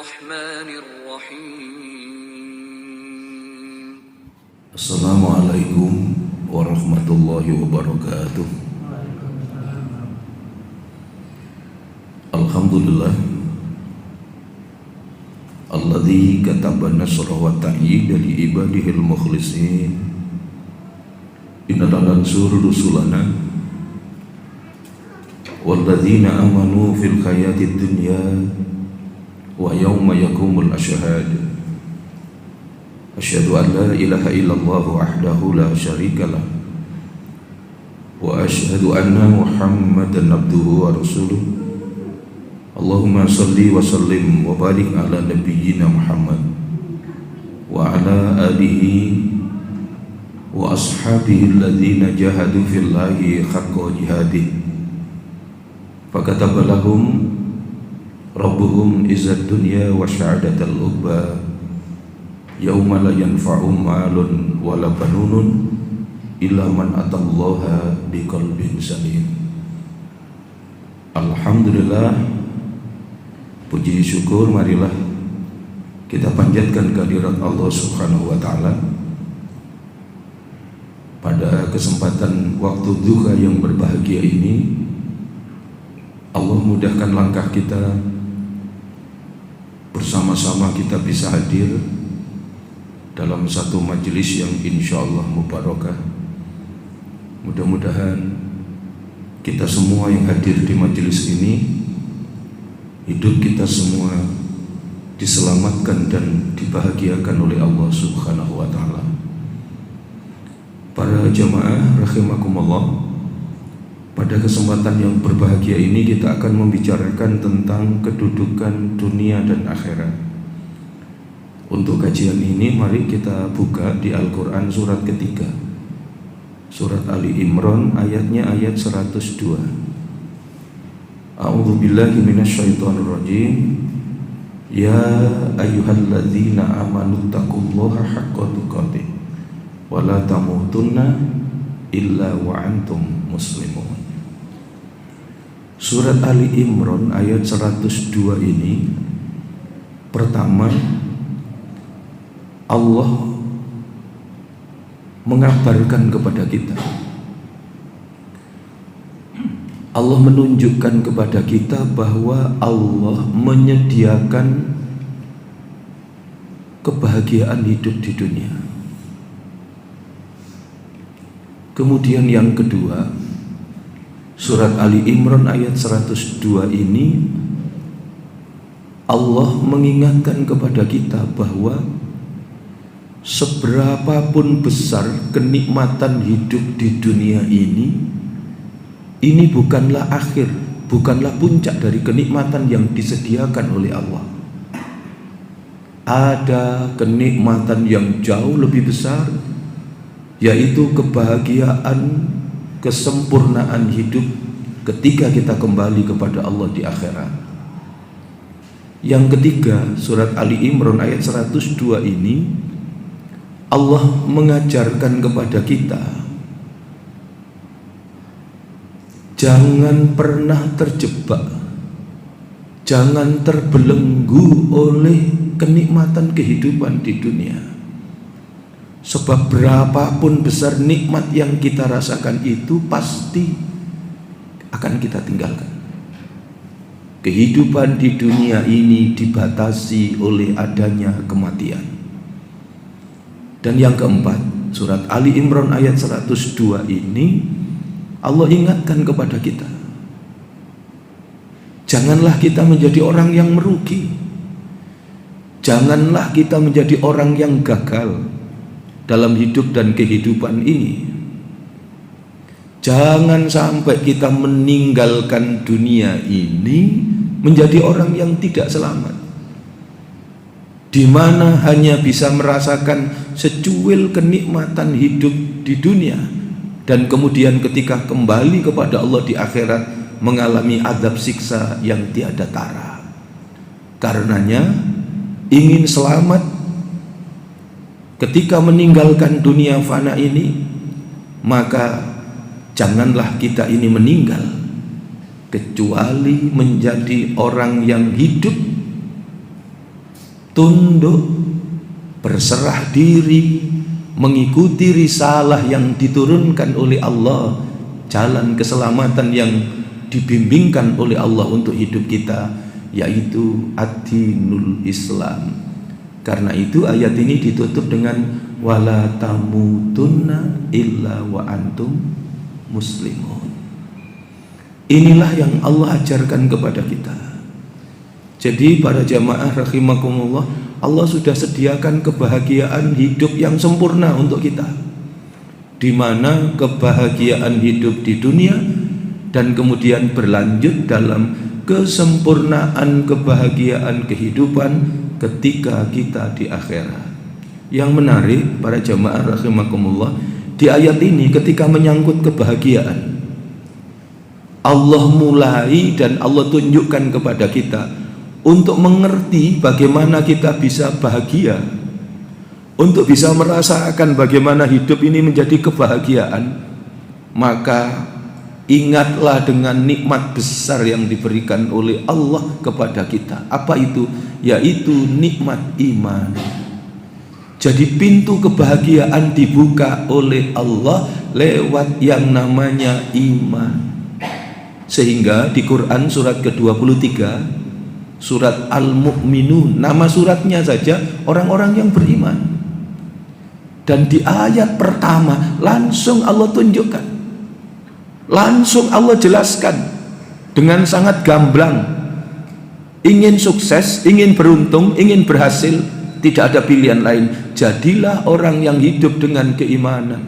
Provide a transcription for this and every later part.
الرحمن الرحيم. السلام عليكم ورحمة الله وبركاته. Alhamdulillah alladzi kataba nasra wa ta'yida li ibadihil mukhlisin. Inna lanansuru rusulana walladzina amanu fil hayatid dunya wa yawma yaqumul ashhad. Asyhadu an la ilaha illallah wahdahu la syarikalah wa asyhadu anna Muhammadan abduhu wa rasuluh. Allahumma salli wa sallim wa barik ala nabiyyina Muhammad wa ala alihi wa ashabihi alladhina jahadu fillahi haqqa jihadih fakataba lahum rabbuhum izzad dunya wa sya'adatal ukhba yauma la yanfa'u malun wala banunun illa man atallaha biqalbin salim. Alhamdulillah, puji syukur marilah kita panjatkan kehadirat Allah Subhanahu wa taala pada kesempatan waktu duha yang berbahagia ini. Allah mudahkan langkah kita, bersama-sama kita bisa hadir dalam satu majelis yang insya Allah mubarakah. Mudah-mudahan kita semua yang hadir di majelis ini, hidup kita semua diselamatkan dan dibahagiakan oleh Allah Subhanahu wa taala. Para jamaah rahimakumullah, pada kesempatan yang berbahagia ini kita akan membicarakan tentang kedudukan dunia dan akhirat. Untuk kajian ini mari kita buka di Al-Quran surat ketiga, surat Ali Imran, ayatnya ayat 102. A'udzu billahi minasyaitonir rajim. Ya ayyuhalladzina amanu taqullaha haqqa tuqatih wa la tamutunna illa wa antum muslimun. Surat Ali Imran ayat 102 ini, pertama Allah mengabarkan kepada kita, Allah menunjukkan kepada kita bahwa Allah menyediakan kebahagiaan hidup di dunia. Kemudian yang kedua, surat Ali Imran ayat 102 ini Allah mengingatkan kepada kita bahwa seberapapun besar kenikmatan hidup di dunia ini bukanlah akhir, bukanlah puncak dari kenikmatan yang disediakan oleh Allah. Ada kenikmatan yang jauh lebih besar, yaitu kebahagiaan, kesempurnaan hidup ketika kita kembali kepada Allah di akhirat. Yang ketiga, surat Ali Imran ayat 102 ini Allah mengajarkan kepada kita, jangan pernah terjebak, jangan terbelenggu oleh kenikmatan kehidupan di dunia. Sebab berapapun besar nikmat yang kita rasakan itu pasti akan kita tinggalkan. Kehidupan di dunia ini dibatasi oleh adanya kematian. Dan yang keempat, surat Ali Imran ayat 102 ini Allah ingatkan kepada kita, janganlah kita menjadi orang yang merugi, janganlah kita menjadi orang yang gagal dalam hidup dan kehidupan ini. Jangan sampai kita meninggalkan dunia ini menjadi orang yang tidak selamat, di mana hanya bisa merasakan secuil kenikmatan hidup di dunia, dan kemudian ketika kembali kepada Allah di akhirat mengalami azab siksa yang tiada tara. Karenanya ingin selamat ketika meninggalkan dunia fana ini, maka janganlah kita ini meninggal kecuali menjadi orang yang hidup tunduk, berserah diri, mengikuti risalah yang diturunkan oleh Allah, jalan keselamatan yang dibimbingkan oleh Allah untuk hidup kita, yaitu ad-dinul Islam. Karena itu ayat ini ditutup dengan wala tamutunna illa wa antum muslimun. Inilah yang Allah ajarkan kepada kita. Jadi para jamaah rahimakumullah, Allah sudah sediakan kebahagiaan hidup yang sempurna untuk kita, di mana kebahagiaan hidup di dunia dan kemudian berlanjut dalam kesempurnaan kebahagiaan kehidupan ketika kita di akhirat. Yang menarik para jamaah rahimakumullah, di ayat ini ketika menyangkut kebahagiaan, Allah mulai dan Allah tunjukkan kepada kita untuk mengerti bagaimana kita bisa bahagia, untuk bisa merasakan bagaimana hidup ini menjadi kebahagiaan. Maka ingatlah dengan nikmat besar yang diberikan oleh Allah kepada kita. Apa itu? Yaitu nikmat iman. Jadi pintu kebahagiaan dibuka oleh Allah lewat yang namanya iman. Sehingga di Quran surat ke-23, surat Al-Mu'minun, nama suratnya saja orang-orang yang beriman. Dan di ayat pertama langsung Allah tunjukkan, langsung Allah jelaskan dengan sangat gamblang. Ingin sukses, ingin beruntung, ingin berhasil, tidak ada pilihan lain. Jadilah orang yang hidup dengan keimanan,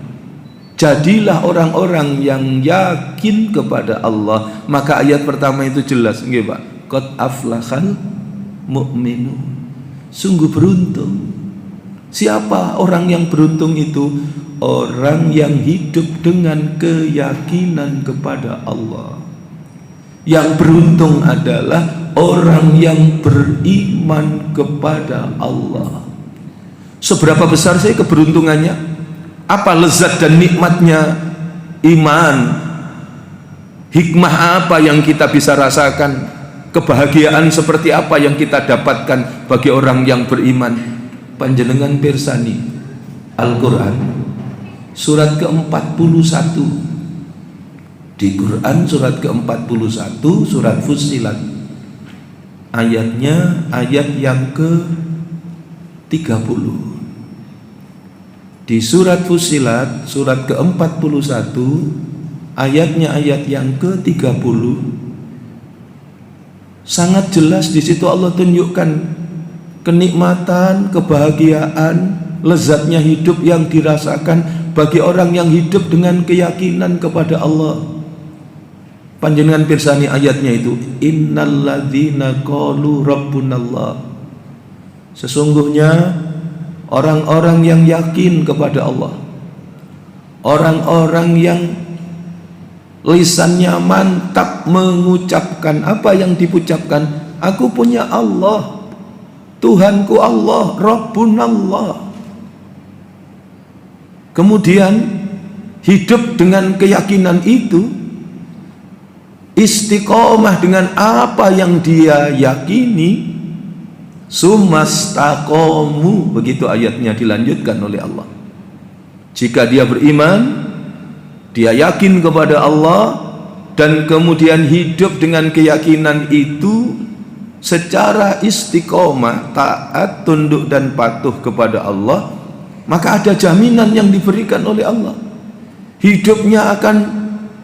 jadilah orang-orang yang yakin kepada Allah. Maka ayat pertama itu jelas, nggih Pak, qad aflahal mu'minun, sungguh beruntung. Siapa orang yang beruntung itu? Orang yang hidup dengan keyakinan kepada Allah. Yang beruntung adalah orang yang beriman kepada Allah. Seberapa besar sih keberuntungannya? Apa lezat dan nikmatnya iman? Hikmah apa yang kita bisa rasakan? Kebahagiaan seperti apa yang kita dapatkan bagi orang yang beriman? Panjenengan pirsani Al-Quran surat ke-41. Di Quran surat ke-41 surat Fussilat, ayatnya ayat yang ke-30. Di surat Fussilat surat ke-41 ayatnya ayat yang ke-30, sangat jelas di situ Allah tunjukkan kenikmatan, kebahagiaan, lezatnya hidup yang dirasakan bagi orang yang hidup dengan keyakinan kepada Allah. Panjenengan pirsani ayatnya itu, innalladzina qalu rabbunallah, sesungguhnya orang-orang yang yakin kepada Allah, orang-orang yang lisannya mantap mengucapkan apa yang diucapkan, aku punya Allah, Tuhanku Allah, Rabbunallah. Kemudian hidup dengan keyakinan itu, istiqomah dengan apa yang dia yakini, sumastaqomu, begitu ayatnya dilanjutkan oleh Allah. Jika dia beriman, dia yakin kepada Allah, dan kemudian hidup dengan keyakinan itu secara istiqomah, taat, tunduk dan patuh kepada Allah, maka ada jaminan yang diberikan oleh Allah. Hidupnya akan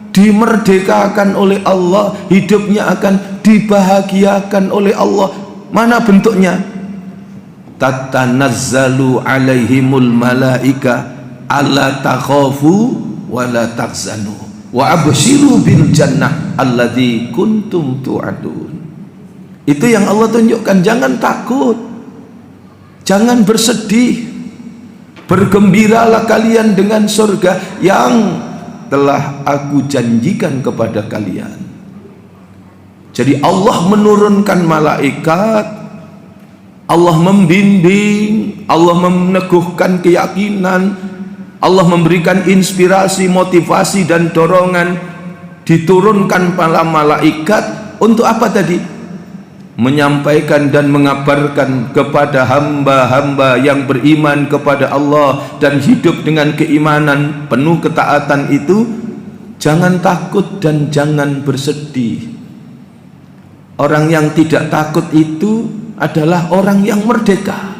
dimerdekakan oleh Allah, hidupnya akan dibahagiakan oleh Allah. Mana bentuknya? Tatanazzalu alaihimul malaika alla takhafu wa la tahzanu wa abshiru bil jannah alladzi kuntum tu'adun. Itu yang Allah tunjukkan. Jangan takut, jangan bersedih, bergembiralah kalian dengan surga yang telah aku janjikan kepada kalian. Jadi Allah menurunkan malaikat, Allah membimbing, Allah meneguhkan keyakinan, Allah memberikan inspirasi, motivasi dan dorongan. Diturunkan para malaikat untuk apa tadi? menyampaikan dan mengabarkan kepada hamba-hamba yang beriman kepada Allah dan hidup dengan keimanan penuh ketaatan itu, jangan takut dan jangan bersedih. Orang yang tidak takut itu adalah orang yang merdeka.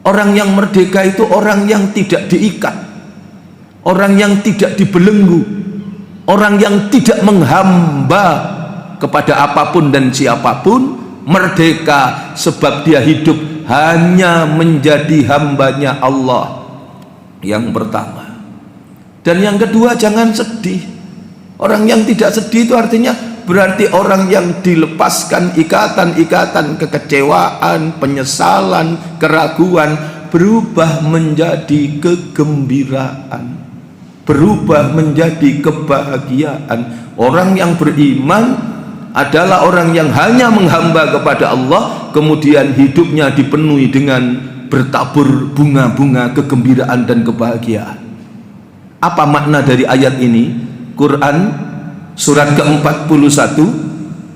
Orang yang merdeka itu orang yang tidak diikat, orang yang tidak dibelenggu, orang yang tidak menghamba kepada apapun dan siapapun. Merdeka sebab dia hidup hanya menjadi hambanya Allah, yang pertama. Dan yang kedua, jangan sedih. Orang yang tidak sedih itu artinya berarti orang yang dilepaskan ikatan-ikatan kekecewaan, penyesalan, keraguan, berubah menjadi kegembiraan, berubah menjadi kebahagiaan. Orang yang beriman adalah orang yang hanya menghamba kepada Allah, kemudian hidupnya dipenuhi dengan bertabur bunga-bunga kegembiraan dan kebahagiaan. Apa makna dari ayat ini? Quran surat ke-41,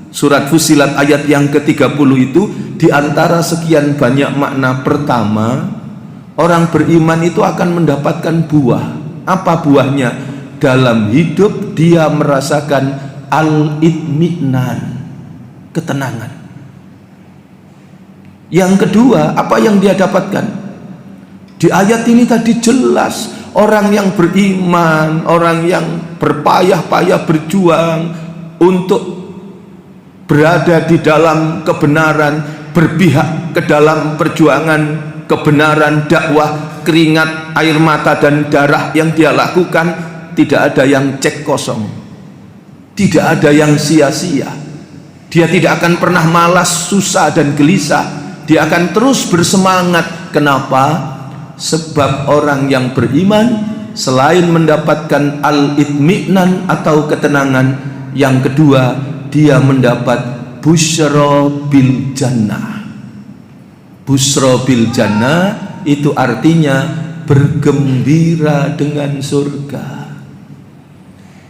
surat Fussilat ayat yang ke-30 itu diantara sekian banyak makna. Pertama, orang beriman itu akan mendapatkan buah. Apa buahnya? Dalam hidup dia merasakan al-itminan, ketenangan. Yang kedua, apa yang dia dapatkan? Di ayat ini tadi jelas, orang yang beriman, orang yang berpayah-payah berjuang untuk berada di dalam kebenaran, berpihak ke dalam perjuangan kebenaran, dakwah, keringat, air mata dan darah yang dia lakukan, tidak ada yang cek kosong. Tidak ada yang sia-sia. Dia tidak akan pernah malas, susah dan gelisah. Dia akan terus bersemangat. Kenapa? Sebab orang yang beriman selain mendapatkan al-itminan atau ketenangan, yang kedua, dia mendapat busyra bil jannah. Busyra bil jannah itu artinya bergembira dengan surga.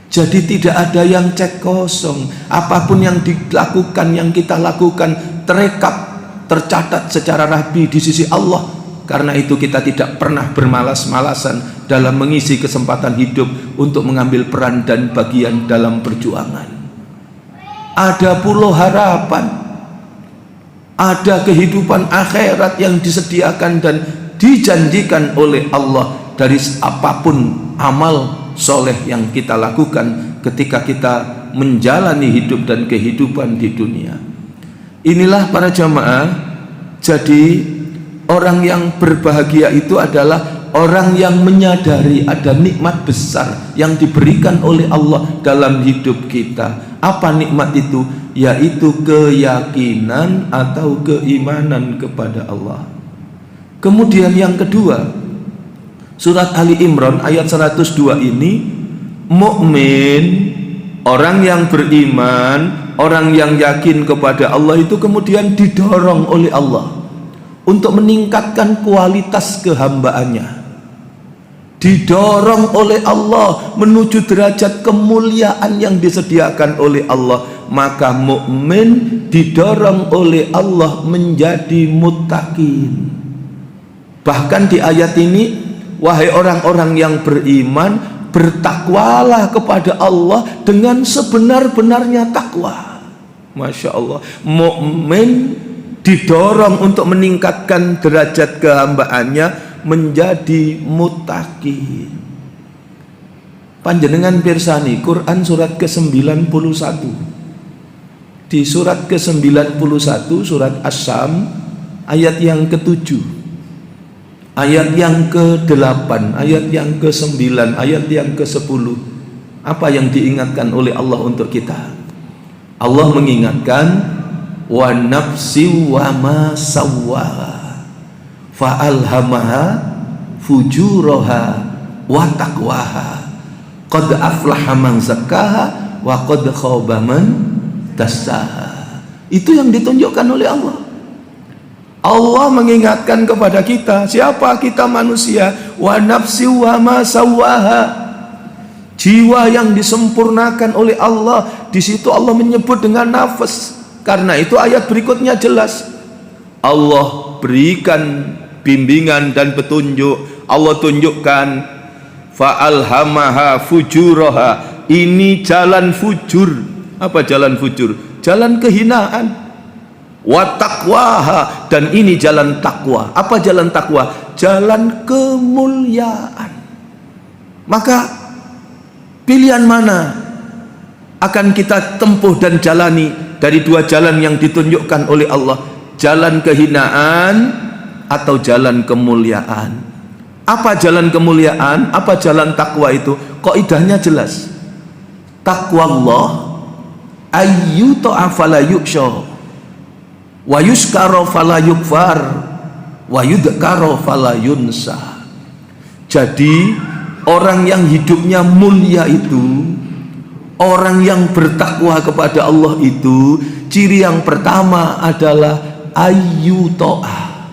Jadi tidak ada yang cek kosong. Apapun yang dilakukan, yang kita lakukan, terekap, tercatat secara rapi di sisi Allah. Karena itu kita tidak pernah bermalas-malasan dalam mengisi kesempatan hidup untuk mengambil peran dan bagian dalam perjuangan. Ada pulau harapan, ada kehidupan akhirat yang disediakan dan dijanjikan oleh Allah dari apapun amal soleh yang kita lakukan ketika kita menjalani hidup dan kehidupan di dunia. Inilah para jamaah, jadi orang yang berbahagia itu adalah orang yang menyadari ada nikmat besar yang diberikan oleh Allah dalam hidup kita. Apa nikmat itu? Yaitu keyakinan atau keimanan kepada Allah. Kemudian yang kedua, surat Ali Imran ayat 102 ini, mukmin, orang yang beriman, orang yang yakin kepada Allah itu kemudian didorong oleh Allah untuk meningkatkan kualitas kehambaannya, didorong oleh Allah menuju derajat kemuliaan yang disediakan oleh Allah. Maka mukmin didorong oleh Allah menjadi muttaqin. Bahkan di ayat ini, wahai orang-orang yang beriman, bertakwalah kepada Allah dengan sebenar-benarnya takwa. Masya Allah, mukmin didorong untuk meningkatkan derajat kehambaannya menjadi muttaqin. Panjenengan pirsani Quran surat ke-91. Di surat ke-91 surat As-Sam ayat yang ke-7, ayat yang ke-8, ayat yang ke-9, ayat yang ke-10. Apa yang diingatkan oleh Allah untuk kita? Allah mengingatkan, wa nafsi wa ma sawwaha fa alhamaha fujuraha wa taqwaha qad aflaha man zakkaha wa qad khaba man dassaha. Itu yang ditunjukkan oleh Allah. Allah mengingatkan kepada kita, siapa kita manusia, wa nafsi wa ma sawwaha, jiwa yang disempurnakan oleh Allah. Di situ Allah menyebut dengan nafas. Karena itu ayat berikutnya jelas. Allah berikan bimbingan dan petunjuk. Allah tunjukkan fa'alhamaha fujuraha. Ini jalan fujur. Apa jalan fujur? Jalan kehinaan. Wa taqwaha, dan ini jalan takwa. Apa jalan takwa? Jalan kemuliaan. Maka pilihan mana akan kita tempuh dan jalani dari dua jalan yang ditunjukkan oleh Allah? Jalan kehinaan atau jalan kemuliaan? Apa jalan kemuliaan? Apa jalan takwa itu? Kaidahnya jelas. Takwa Allah ayyuta'a fala yuksha wa yuskara fala yukfar wa yudkara fala yunsa. Jadi orang yang hidupnya mulia itu, orang yang bertakwa kepada Allah itu, ciri yang pertama adalah ayyuta'a,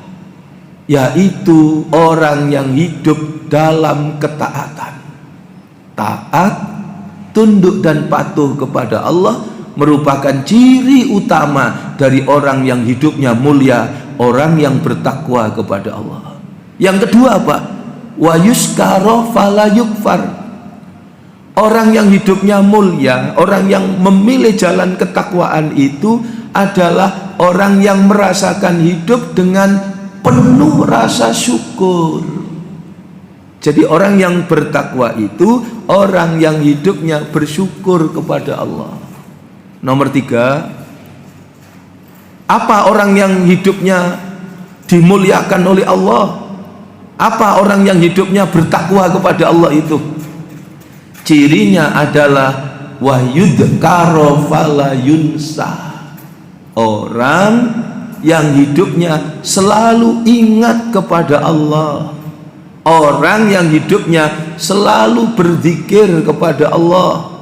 yaitu orang yang hidup dalam ketaatan. Taat, tunduk dan patuh kepada Allah merupakan ciri utama dari orang yang hidupnya mulia, orang yang bertakwa kepada Allah. Yang kedua apa? Wa yuskara fala yukfar. Orang yang hidupnya mulia, orang yang memilih jalan ketakwaan itu adalah orang yang merasakan hidup dengan penuh rasa syukur. Jadi orang yang bertakwa itu orang yang hidupnya bersyukur kepada Allah. Nomor 3, apa orang yang hidupnya dimuliakan oleh Allah? Apa orang yang hidupnya bertakwa kepada Allah itu? Cirinya adalah wahyudkaro fala yunsa. Orang yang hidupnya selalu ingat kepada Allah. Orang yang hidupnya selalu berzikir kepada Allah.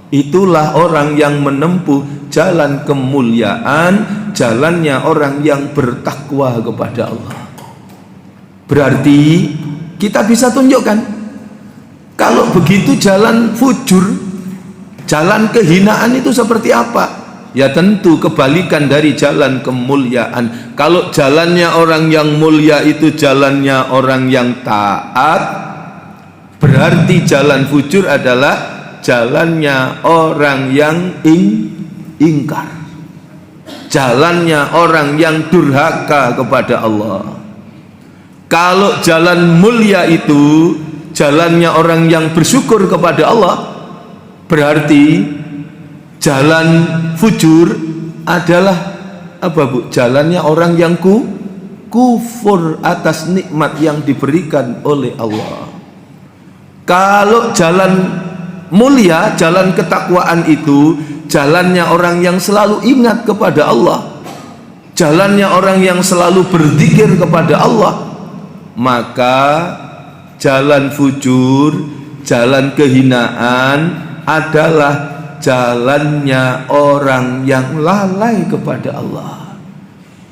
Itulah orang yang menempuh jalan kemuliaan, jalannya orang yang bertakwa kepada Allah. Berarti kita bisa tunjukkan, kalau begitu jalan fujur, jalan kehinaan itu seperti apa? Ya tentu kebalikan dari jalan kemuliaan. Kalau jalannya orang yang mulia itu jalannya orang yang taat, berarti jalan fujur adalah jalannya orang yang ingkar, jalannya orang yang durhaka kepada Allah. Kalau jalan mulia itu jalannya orang yang bersyukur kepada Allah, berarti jalan fujur adalah apa Bu? Jalannya orang yang kufur atas nikmat yang diberikan oleh Allah. Kalau jalan mulia, jalan ketakwaan itu jalannya orang yang selalu ingat kepada Allah, jalannya orang yang selalu berzikir kepada Allah. Maka jalan fujur, jalan kehinaan adalah jalannya orang yang lalai kepada Allah.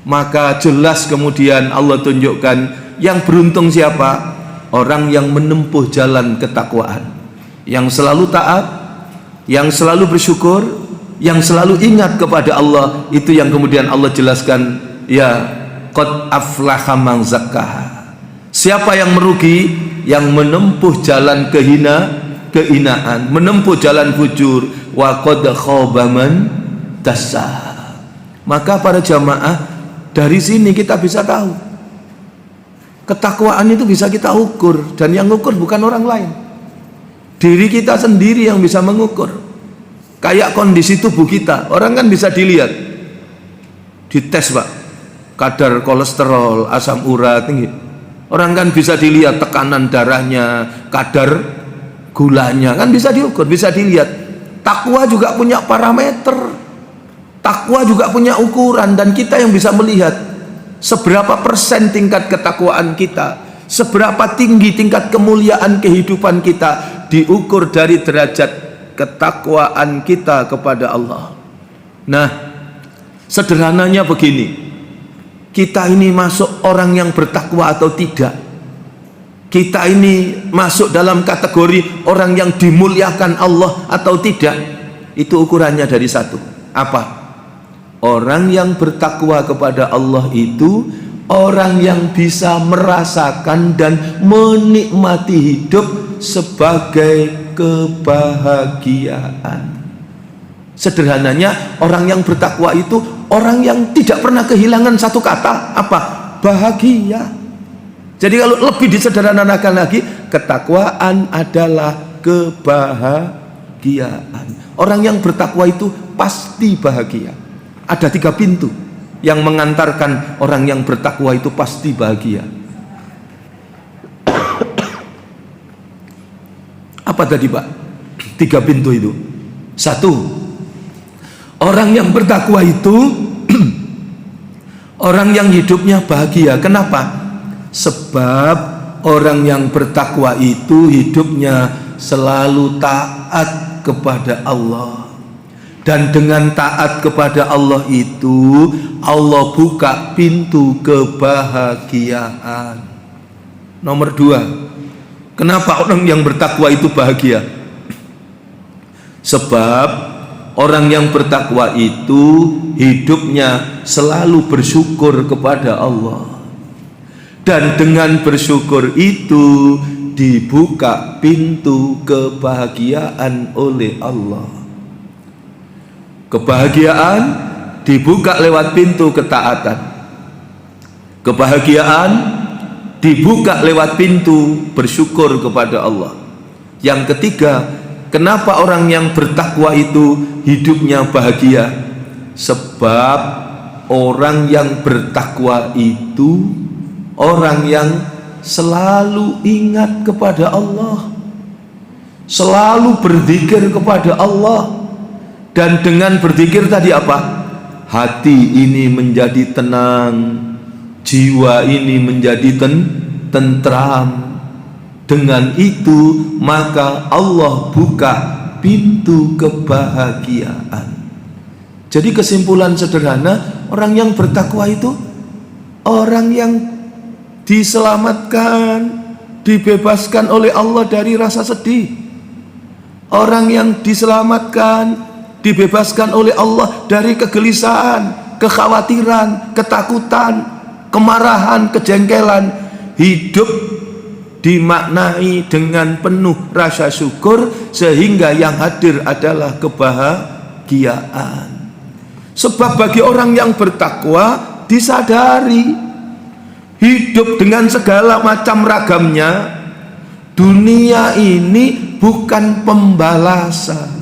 Maka jelas kemudian Allah tunjukkan yang beruntung siapa? Orang yang menempuh jalan ketakwaan, yang selalu taat, yang selalu bersyukur, yang selalu ingat kepada Allah. Itu yang kemudian Allah jelaskan, ya qad aflaha man zakkaha. Siapa yang merugi? Yang menempuh jalan kehinaan, menempuh jalan fujur. Wa qad khaba man dassaha. Maka para jamaah, dari sini kita bisa tahu ketakwaan itu bisa kita ukur, dan yang ukur bukan orang lain, diri kita sendiri yang bisa mengukur. Kayak kondisi tubuh kita, orang kan bisa dilihat, dites Pak, kadar kolesterol, asam urat tinggi. Orang kan bisa dilihat tekanan darahnya, kadar gulanya, kan bisa diukur, bisa dilihat. Takwa juga punya parameter, takwa juga punya ukuran, dan kita yang bisa melihat seberapa persen tingkat ketakwaan kita, seberapa tinggi tingkat kemuliaan kehidupan kita, diukur dari derajat ketakwaan kita kepada Allah. Nah, sederhananya begini, kita ini masuk orang yang bertakwa atau tidak? Kita ini masuk dalam kategori orang yang dimuliakan Allah atau tidak? Itu ukurannya dari satu. Apa? Orang yang bertakwa kepada Allah itu orang yang bisa merasakan dan menikmati hidup sebagai kebahagiaan. Sederhananya, orang yang bertakwa itu orang yang tidak pernah kehilangan satu kata, apa? Bahagia. Jadi kalau lebih disederhanakan lagi, ketakwaan adalah kebahagiaan. Orang yang bertakwa itu pasti bahagia. Ada 3 pintu yang mengantarkan orang yang bertakwa itu pasti bahagia. Apa tadi Pak? 3 pintu itu. 1, orang yang bertakwa itu orang yang hidupnya bahagia. Kenapa? Sebab orang yang bertakwa itu hidupnya selalu taat kepada Allah. Dan dengan taat kepada Allah itu, Allah buka pintu kebahagiaan. Nomor 2, kenapa orang yang bertakwa itu bahagia? Sebab orang yang bertakwa itu hidupnya selalu bersyukur kepada Allah. Dan dengan bersyukur itu dibuka pintu kebahagiaan oleh Allah. Kebahagiaan dibuka lewat pintu ketaatan. Kebahagiaan dibuka lewat pintu bersyukur kepada Allah. Yang ketiga, kenapa orang yang bertakwa itu hidupnya bahagia? Sebab orang yang bertakwa itu orang yang selalu ingat kepada Allah, selalu berzikir kepada Allah. Dan dengan berzikir tadi apa? Hati ini menjadi tenang, jiwa ini menjadi tentram. Dengan itu maka Allah buka pintu kebahagiaan. Jadi kesimpulan sederhana, orang yang bertakwa itu orang yang diselamatkan, dibebaskan oleh Allah dari rasa sedih. Orang yang diselamatkan, dibebaskan oleh Allah dari kegelisahan, kekhawatiran, ketakutan, kemarahan, kejengkelan. Hidup dimaknai dengan penuh rasa syukur sehingga yang hadir adalah kebahagiaan. Sebab bagi orang yang bertakwa disadari hidup dengan segala macam ragamnya, dunia ini bukan pembalasan.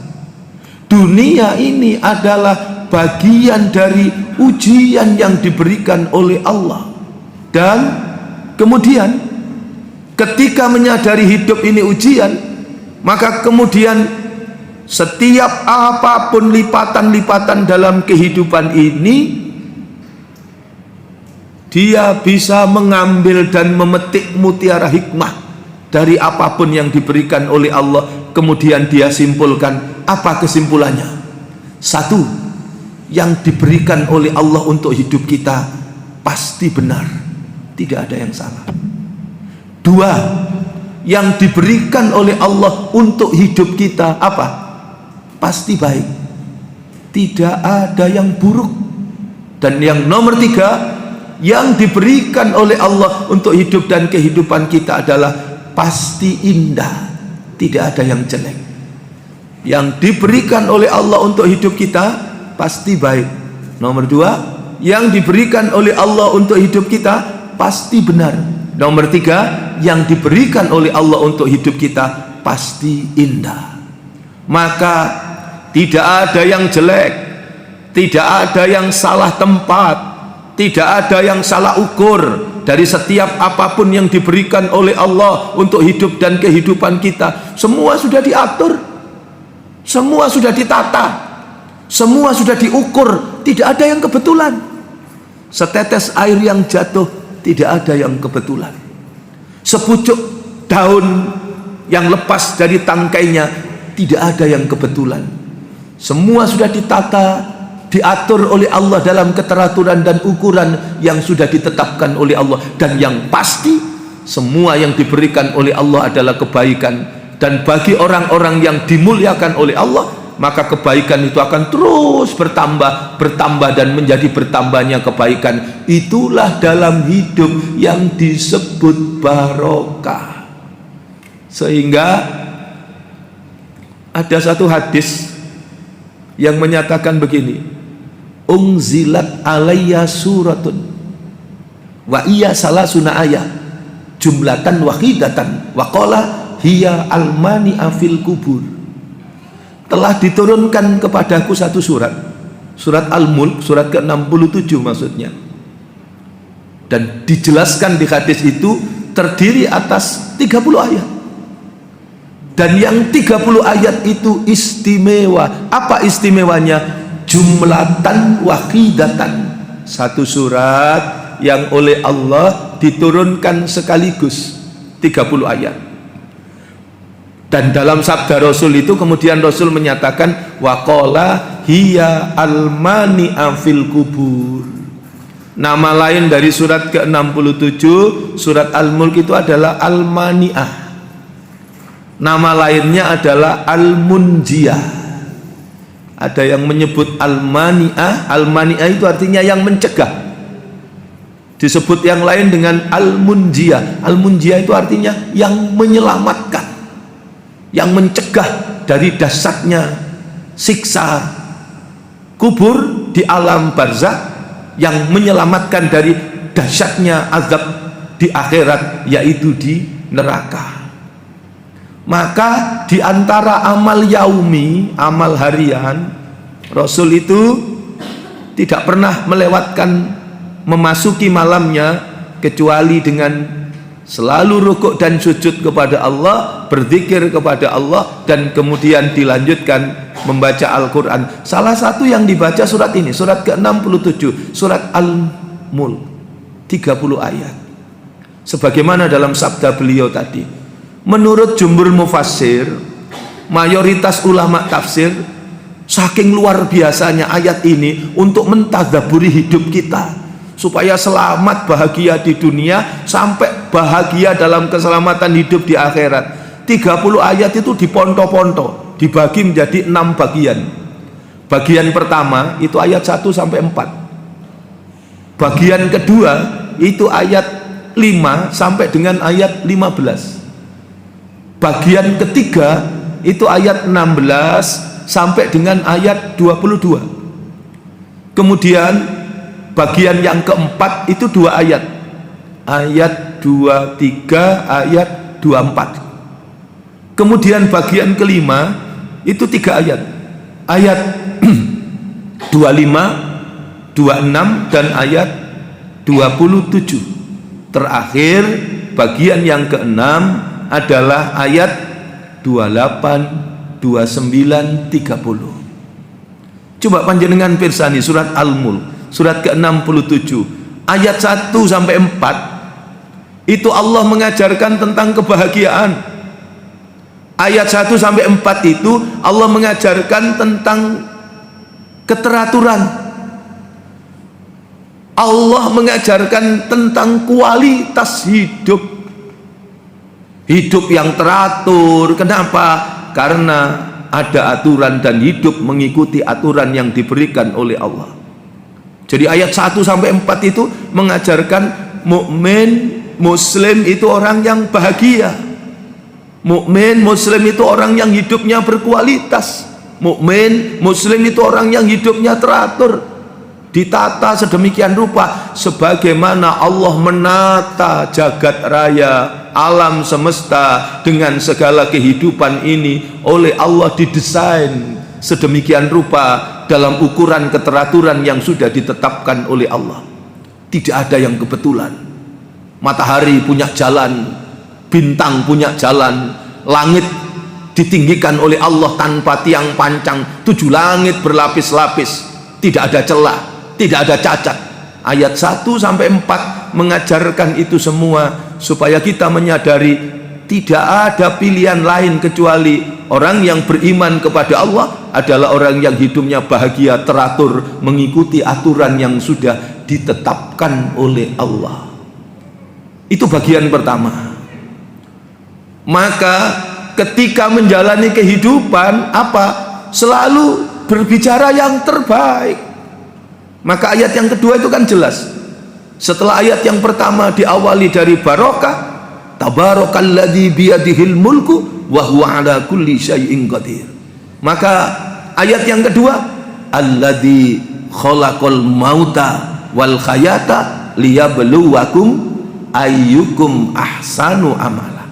Dunia ini adalah bagian dari ujian yang diberikan oleh Allah. Dan kemudian ketika menyadari hidup ini ujian, maka kemudian setiap apapun lipatan-lipatan dalam kehidupan ini, dia bisa mengambil dan memetik mutiara hikmah dari apapun yang diberikan oleh Allah. Kemudian dia simpulkan, apa kesimpulannya? 1, yang diberikan oleh Allah untuk hidup kita pasti benar, tidak ada yang salah. 2, yang diberikan oleh Allah untuk hidup kita apa? Pasti baik, tidak ada yang buruk. Dan yang nomor 3, yang diberikan oleh Allah untuk hidup dan kehidupan kita adalah pasti indah, tidak ada yang jelek. Yang diberikan oleh Allah untuk hidup kita pasti baik. Nomor 2, yang diberikan oleh Allah untuk hidup kita pasti benar. Nomor 3, yang diberikan oleh Allah untuk hidup kita pasti indah. Maka tidak ada yang jelek, tidak ada yang salah tempat, tidak ada yang salah ukur. Dari setiap apapun yang diberikan oleh Allah untuk hidup dan kehidupan kita, semua sudah diatur, semua sudah ditata, semua sudah diukur. Tidak ada yang kebetulan. Setetes air yang jatuh, tidak ada yang kebetulan. Sepucuk daun yang lepas dari tangkainya, tidak ada yang kebetulan. Semua sudah ditata, diatur oleh Allah dalam keteraturan dan ukuran yang sudah ditetapkan oleh Allah. Dan yang pasti, semua yang diberikan oleh Allah adalah kebaikan. Dan bagi orang-orang yang dimuliakan oleh Allah, maka kebaikan itu akan terus bertambah, bertambah dan menjadi bertambahnya kebaikan. Itulah dalam hidup yang disebut barokah. Sehingga ada satu hadis yang menyatakan begini, unzilat alayya suratun wa iya salasuna ayat jumlatan wahidatan wa qala hiya almani afil kubur. Telah diturunkan kepadaku satu surat, surat Al-Mulk, surat ke-67 maksudnya, dan dijelaskan di hadis itu terdiri atas 30 ayat, dan yang 30 ayat itu istimewa. Apa istimewanya? Jumlatan wahidatan, satu surat yang oleh Allah diturunkan sekaligus 30 ayat. Dan dalam sabda Rasul itu kemudian Rasul menyatakan waqala hiya almani'a fil kubur. Nama lain dari surat ke-67 surat Al-Mulk itu adalah Al-Mani'ah. Nama lainnya adalah Al-Munjiyah. Ada yang menyebut Al-Mani'ah. Al-Mani'ah itu artinya yang mencegah. Disebut yang lain dengan Al-Munjiyah. Al-Munjiyah itu artinya yang menyelamatkan, yang mencegah dari dahsyatnya siksa kubur di alam barzakh, yang menyelamatkan dari dahsyatnya azab di akhirat, yaitu di neraka. Maka di antara amal yaumi, amal harian, Rasul itu tidak pernah melewatkan memasuki malamnya kecuali dengan selalu rukuk dan sujud kepada Allah, berzikir kepada Allah, dan kemudian dilanjutkan membaca Al-Quran. Salah satu yang dibaca surat ini, surat ke-67, surat Al-Mulk, 30 ayat. Sebagaimana dalam sabda beliau tadi, menurut jumhur mufassir, mayoritas ulama tafsir, saking luar biasanya ayat ini untuk mentadaburi hidup kita, supaya selamat bahagia di dunia sampai bahagia dalam keselamatan hidup di akhirat. 30 ayat itu diponto-ponto, dibagi menjadi 6 bagian. Bagian pertama itu ayat 1 sampai 4. Bagian kedua itu ayat 5 sampai dengan ayat 15. Bagian ketiga itu ayat 16 sampai dengan ayat 22. Kemudian bagian yang keempat itu 2 ayat, ayat 23, ayat 24. Kemudian bagian kelima itu 3 ayat, ayat 25, 26 dan ayat 27. Terakhir bagian yang keenam adalah ayat 28, 29, 30. Coba panjenengan pirsani surat Al-Mulk, surat ke-67 ayat 1 sampai 4 itu Allah mengajarkan tentang kebahagiaan. Ayat 1 sampai 4 itu Allah mengajarkan tentang keteraturan. Allah mengajarkan tentang kualitas hidup, hidup yang teratur. Kenapa? Karena ada aturan dan hidup mengikuti aturan yang diberikan oleh Allah. Jadi ayat 1 sampai 4 itu mengajarkan mukmin muslim itu orang yang bahagia. Mukmin muslim itu orang yang hidupnya berkualitas. Mukmin muslim itu orang yang hidupnya teratur, ditata sedemikian rupa sebagaimana Allah menata jagat raya, alam semesta dengan segala kehidupan ini oleh Allah didesain sedemikian rupa dalam ukuran keteraturan yang sudah ditetapkan oleh Allah. Tidak ada yang kebetulan. Matahari punya jalan, bintang punya jalan, langit ditinggikan oleh Allah tanpa tiang pancang, 7 langit berlapis-lapis, tidak ada celah, tidak ada cacat. Ayat 1 sampai 4 mengajarkan itu semua supaya kita menyadari tidak ada pilihan lain kecuali orang yang beriman kepada Allah adalah orang yang hidupnya bahagia, teratur, mengikuti aturan yang sudah ditetapkan oleh Allah. Itu bagian pertama. Maka ketika menjalani kehidupan, apa? selalu berbicara yang terbaik. Maka ayat yang kedua itu kan jelas. Setelah ayat yang pertama diawali dari barokah, tabarakalladzi biyadihil mulku wa huwa ala kulli syai'in qadir. Maka ayat yang kedua, alladzi khalaqal mauta wal hayata liyabluwakum ayyukum ahsanu amala.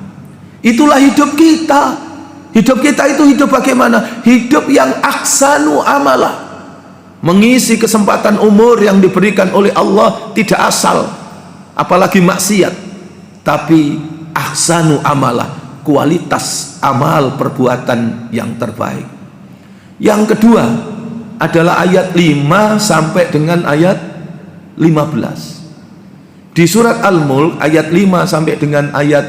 Itulah hidup kita. Hidup kita itu hidup bagaimana? Hidup yang ahsanu amala, mengisi kesempatan umur yang diberikan oleh Allah tidak asal, apalagi maksiat, tapi ahsanu amala, kualitas amal perbuatan yang terbaik. Yang kedua adalah ayat 5 sampai dengan ayat 15. Di surat Al-Mulk ayat 5 sampai dengan ayat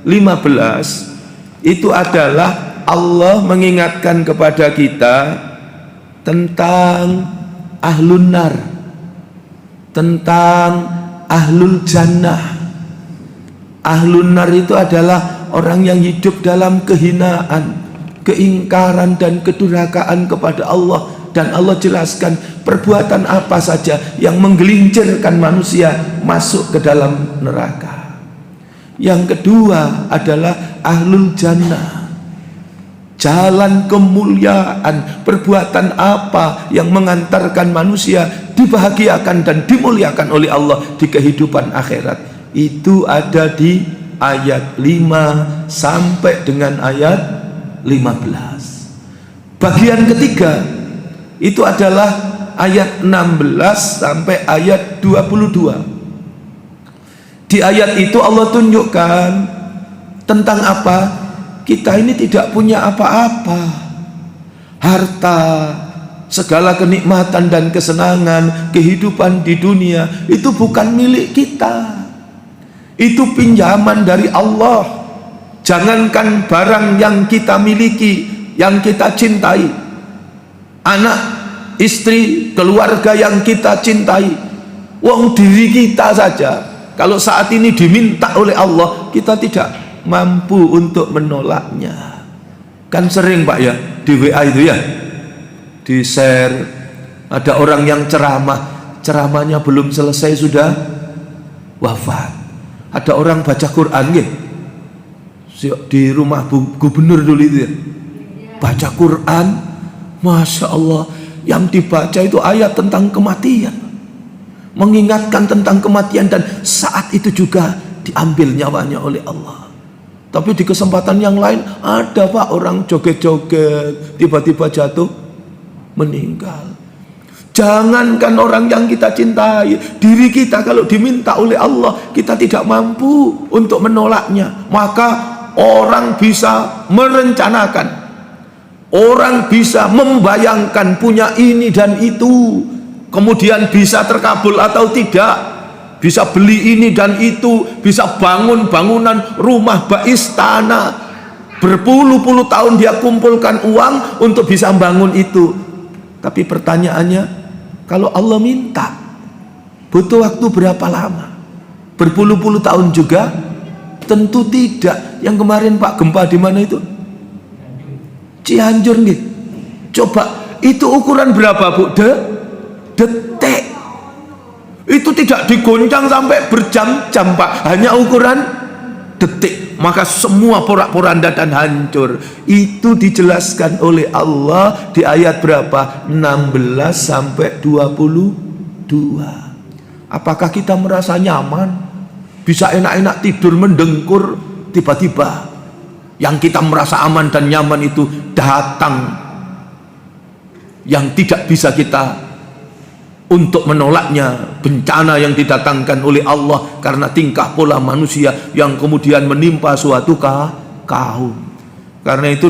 15 itu adalah Allah mengingatkan kepada kita tentang ahlun nar, tentang ahlul jannah. Ahlun nar itu adalah orang yang hidup dalam kehinaan, keingkaran dan kedurhakaan kepada Allah. Dan Allah jelaskan perbuatan apa saja yang menggelincirkan manusia masuk ke dalam neraka. Yang kedua adalah ahlul jannah, jalan kemuliaan, perbuatan apa yang mengantarkan manusia dibahagiakan dan dimuliakan oleh Allah di kehidupan akhirat. Itu ada di ayat 5 sampai dengan ayat 15. Bagian ketiga itu adalah ayat 16 sampai ayat 22. Di ayat itu Allah tunjukkan tentang apa? Kita ini tidak punya apa-apa. Harta, segala kenikmatan dan kesenangan kehidupan di dunia itu bukan milik kita. Itu pinjaman dari Allah. Jangankan barang yang kita miliki, yang kita cintai, anak, istri, keluarga yang kita cintai, wong diri kita saja, kalau saat ini diminta oleh Allah, kita tidak mampu untuk menolaknya. Kan sering Pak ya, di WA itu ya, di share, ada orang yang ceramahnya belum selesai sudah wafat. Ada orang baca Quran gitu, di rumah gubernur dulu itu ya, baca Quran, Masya Allah, yang dibaca itu ayat tentang kematian, mengingatkan tentang kematian, dan saat itu juga diambil nyawanya oleh Allah. Tapi di kesempatan yang lain ada Pak orang joget-joget tiba-tiba jatuh meninggal. Jangankan orang yang kita cintai, diri kita kalau diminta oleh Allah kita tidak mampu untuk menolaknya. Maka orang bisa merencanakan, orang bisa membayangkan punya ini dan itu, kemudian bisa terkabul atau tidak, bisa beli ini dan itu, bisa bangun bangunan rumah, istana, berpuluh-puluh tahun dia kumpulkan uang untuk bisa bangun itu. Tapi pertanyaannya, kalau Allah minta, butuh waktu berapa lama? Berpuluh-puluh tahun juga? Tentu tidak. Yang kemarin Pak gempa di mana itu? Cianjur nih. Coba itu ukuran berapa Bu? Detik. Itu tidak digoncang sampai berjam-jam Pak, hanya ukuran detik. Maka semua porak-poranda dan hancur. Itu dijelaskan oleh Allah di ayat berapa? 16 sampai 22. Apakah kita merasa nyaman? Bisa enak-enak tidur mendengkur, tiba-tiba yang kita merasa aman dan nyaman itu datang yang tidak bisa kita untuk menolaknya, bencana yang didatangkan oleh Allah karena tingkah pola manusia yang kemudian menimpa suatu kaum. Karena itu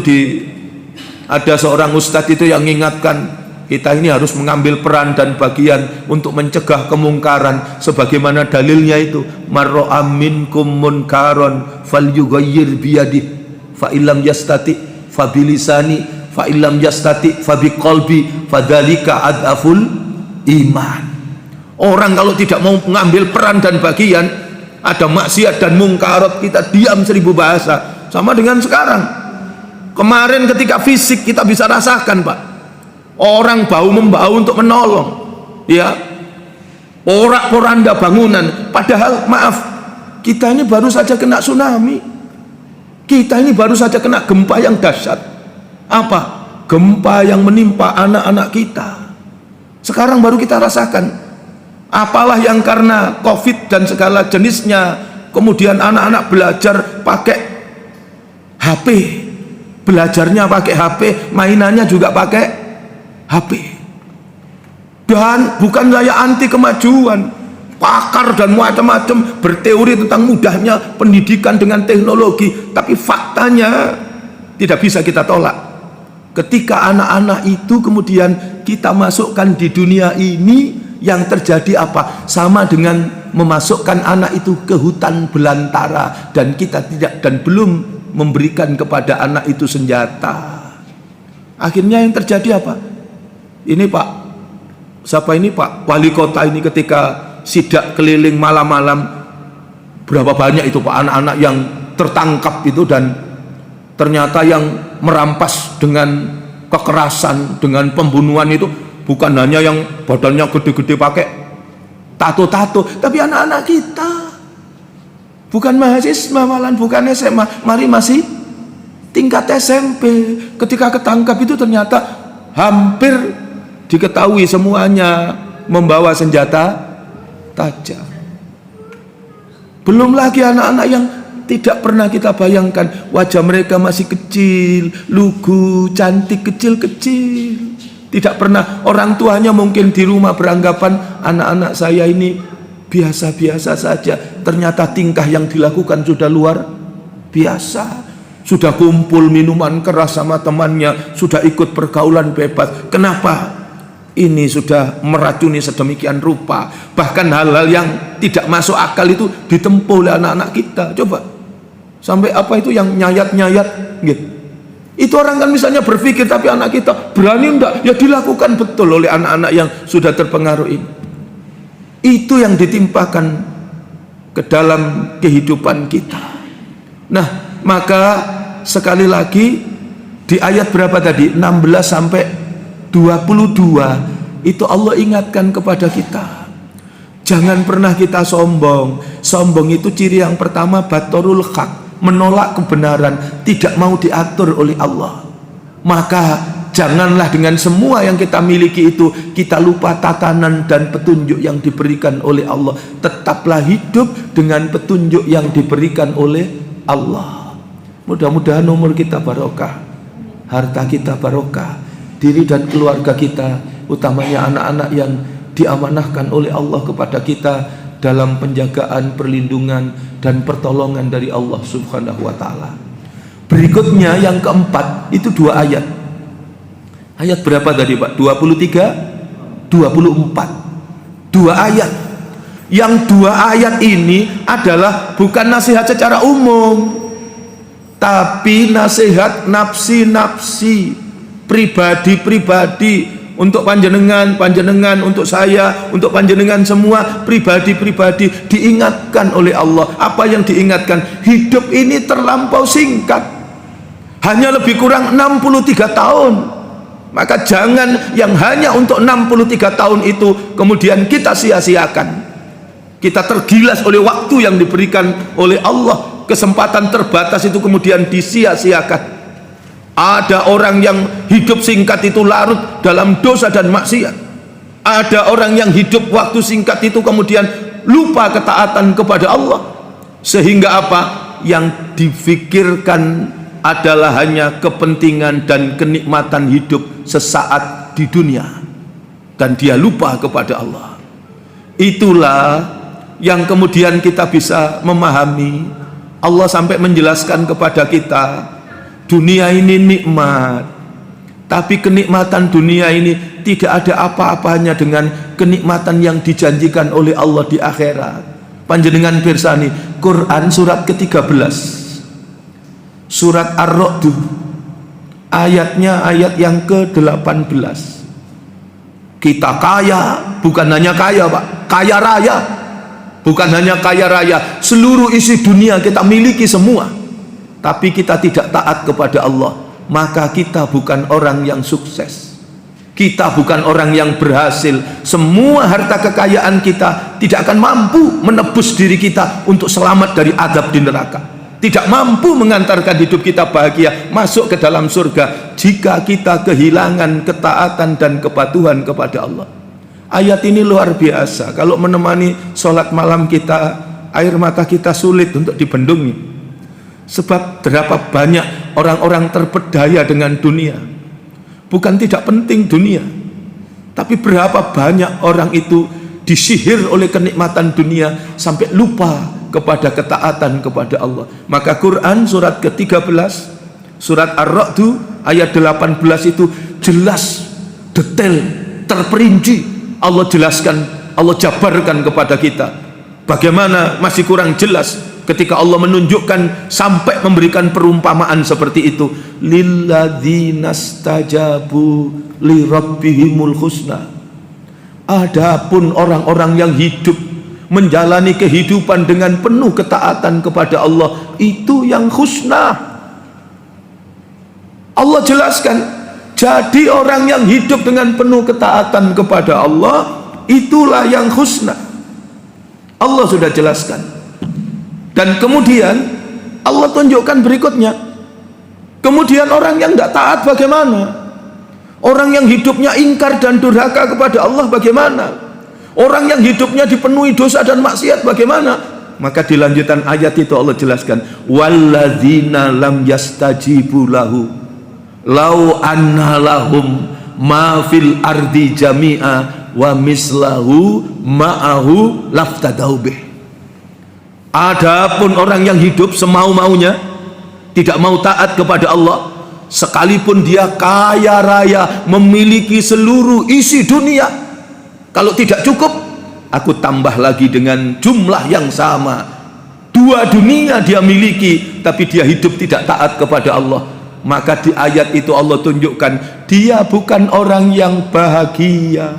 ada seorang ustadz itu yang mengingatkan kita ini harus mengambil peran dan bagian untuk mencegah kemungkaran, sebagaimana dalilnya itu marra'a minkum munkaron falyughayyir biyadihi fa illam yastati fa bilisani fa illam yastati fa biqalbi fadzalika adaful iman. Orang kalau tidak mau mengambil peran dan bagian, ada maksiat dan mungkarat, kita diam 1000 bahasa. Sama dengan sekarang. Kemarin ketika fisik kita bisa rasakan Pak, orang bahu membahu untuk menolong, ya, porak-poranda bangunan. Padahal maaf, kita ini baru saja kena tsunami, kita ini baru saja kena gempa yang dahsyat. Apa? Gempa yang menimpa anak-anak kita. Sekarang baru kita rasakan. Apalah yang karena COVID dan segala jenisnya, kemudian anak-anak belajar pakai HP, belajarnya pakai HP, mainannya juga pakai HP. Dan bukan saya anti kemajuan, pakar dan macam-macam berteori tentang mudahnya pendidikan dengan teknologi, tapi faktanya tidak bisa kita tolak. Ketika anak-anak itu kemudian kita masukkan di dunia ini, yang terjadi apa? Sama dengan memasukkan anak itu ke hutan belantara, dan kita tidak dan belum memberikan kepada anak itu senjata. Akhirnya yang terjadi apa? Ini Pak, siapa ini Pak Wali Kota ini ketika sidak keliling malam-malam, berapa banyak itu Pak anak-anak yang tertangkap itu, dan ternyata yang merampas dengan kekerasan, dengan pembunuhan itu bukan hanya yang badannya gede-gede pakai tato-tato, tapi anak-anak kita. Bukan mahasiswa, malahan bukan SMA, mari masih tingkat SMP. Ketika ketangkap itu ternyata hampir diketahui semuanya membawa senjata tajam. Belum lagi anak-anak yang tidak pernah kita bayangkan, wajah mereka masih kecil, lugu, cantik, kecil-kecil. Tidak pernah, orang tuanya mungkin di rumah beranggapan anak-anak saya ini biasa-biasa saja. Ternyata tingkah yang dilakukan sudah luar biasa. Sudah kumpul minuman keras sama temannya, sudah ikut pergaulan bebas. Kenapa? Ini sudah meracuni sedemikian rupa. Bahkan hal-hal yang tidak masuk akal itu ditempuh oleh anak-anak kita. Coba, sampai apa itu yang nyayat-nyayat gitu. Itu orang kan misalnya berpikir, tapi anak kita berani enggak? Ya dilakukan betul oleh anak-anak yang sudah terpengaruh ini. Itu yang ditimpakan ke dalam kehidupan kita. Nah, maka sekali lagi di ayat berapa tadi? 16 sampai 22 itu Allah ingatkan kepada kita. Jangan pernah kita sombong. Sombong itu ciri yang pertama, batorul haq, menolak kebenaran, tidak mau diatur oleh Allah. Maka janganlah dengan semua yang kita miliki itu kita lupa tatanan dan petunjuk yang diberikan oleh Allah. Tetaplah hidup dengan petunjuk yang diberikan oleh Allah. Mudah-mudahan umur kita barokah, harta kita barokah, diri dan keluarga kita, utamanya anak-anak yang diamanahkan oleh Allah kepada kita dalam penjagaan, perlindungan dan pertolongan dari Allah Subhanahu wa taala. Berikutnya yang keempat itu 2 ayat. Ayat berapa tadi Pak? 23, 24. 2 ayat. Yang 2 ayat ini adalah bukan nasihat secara umum, tapi nasihat nafsi-nafsi, pribadi-pribadi. Untuk panjenengan, untuk saya, untuk panjenengan semua, pribadi-pribadi diingatkan oleh Allah. Apa yang diingatkan? Hidup ini terlampau singkat, hanya lebih kurang 63 tahun. Maka jangan yang hanya untuk 63 tahun itu kemudian kita sia-siakan. Kita tergilas oleh waktu yang diberikan oleh Allah. Kesempatan terbatas itu kemudian disia-siakan. Ada orang yang hidup singkat itu larut dalam dosa dan maksiat. Ada orang yang hidup waktu singkat itu kemudian lupa ketaatan kepada Allah. Sehingga apa? Yang difikirkan adalah hanya kepentingan dan kenikmatan hidup sesaat di dunia, dan dia lupa kepada Allah. Itulah yang kemudian kita bisa memahami. Allah sampai menjelaskan kepada kita, dunia ini nikmat, tapi kenikmatan dunia ini tidak ada apa-apanya dengan kenikmatan yang dijanjikan oleh Allah di akhirat. Panjenengan pirsani Quran surat ke-13, surat Ar-Ra'd, ayatnya ayat yang ke-18. Kita kaya, bukan hanya kaya Pak, kaya raya. Bukan hanya kaya raya, seluruh isi dunia kita miliki semua, tapi kita tidak taat kepada Allah, maka kita bukan orang yang sukses. Kita bukan orang yang berhasil. Semua harta kekayaan kita tidak akan mampu menebus diri kita untuk selamat dari azab di neraka. Tidak mampu mengantarkan hidup kita bahagia masuk ke dalam surga jika kita kehilangan ketaatan dan kepatuhan kepada Allah. Ayat ini luar biasa. Kalau menemani sholat malam kita, air mata kita sulit untuk dibendungi. Sebab berapa banyak orang-orang terpedaya dengan dunia. Bukan tidak penting dunia, tapi berapa banyak orang itu disihir oleh kenikmatan dunia sampai lupa kepada ketaatan kepada Allah. Maka Quran surat ke-13, surat Ar-Ra'd ayat 18 itu jelas, detail, terperinci. Allah jelaskan, Allah jabarkan kepada kita. Bagaimana masih kurang jelas ketika Allah menunjukkan sampai memberikan perumpamaan seperti itu. Lilladzina stajabu li rabbihimul husna. Adapun orang-orang yang hidup menjalani kehidupan dengan penuh ketaatan kepada Allah, itu yang husna. Allah jelaskan, jadi orang yang hidup dengan penuh ketaatan kepada Allah, itulah yang husna. Allah sudah jelaskan. Dan kemudian Allah tunjukkan berikutnya. Kemudian orang yang tidak taat bagaimana? Orang yang hidupnya ingkar dan durhaka kepada Allah bagaimana? Orang yang hidupnya dipenuhi dosa dan maksiat bagaimana? Maka di lanjutan ayat itu Allah jelaskan, walladzina lam yastajibu lahu lau anna lahum ma fil ardi jami'a wa mislahu ma'ahu laftadau bih. Adapun orang yang hidup semau-maunya, tidak mau taat kepada Allah, sekalipun dia kaya raya, memiliki seluruh isi dunia, kalau tidak cukup, aku tambah lagi dengan jumlah yang sama. 2 dunia dia miliki, tapi dia hidup tidak taat kepada Allah. Maka di ayat itu Allah tunjukkan, dia bukan orang yang bahagia,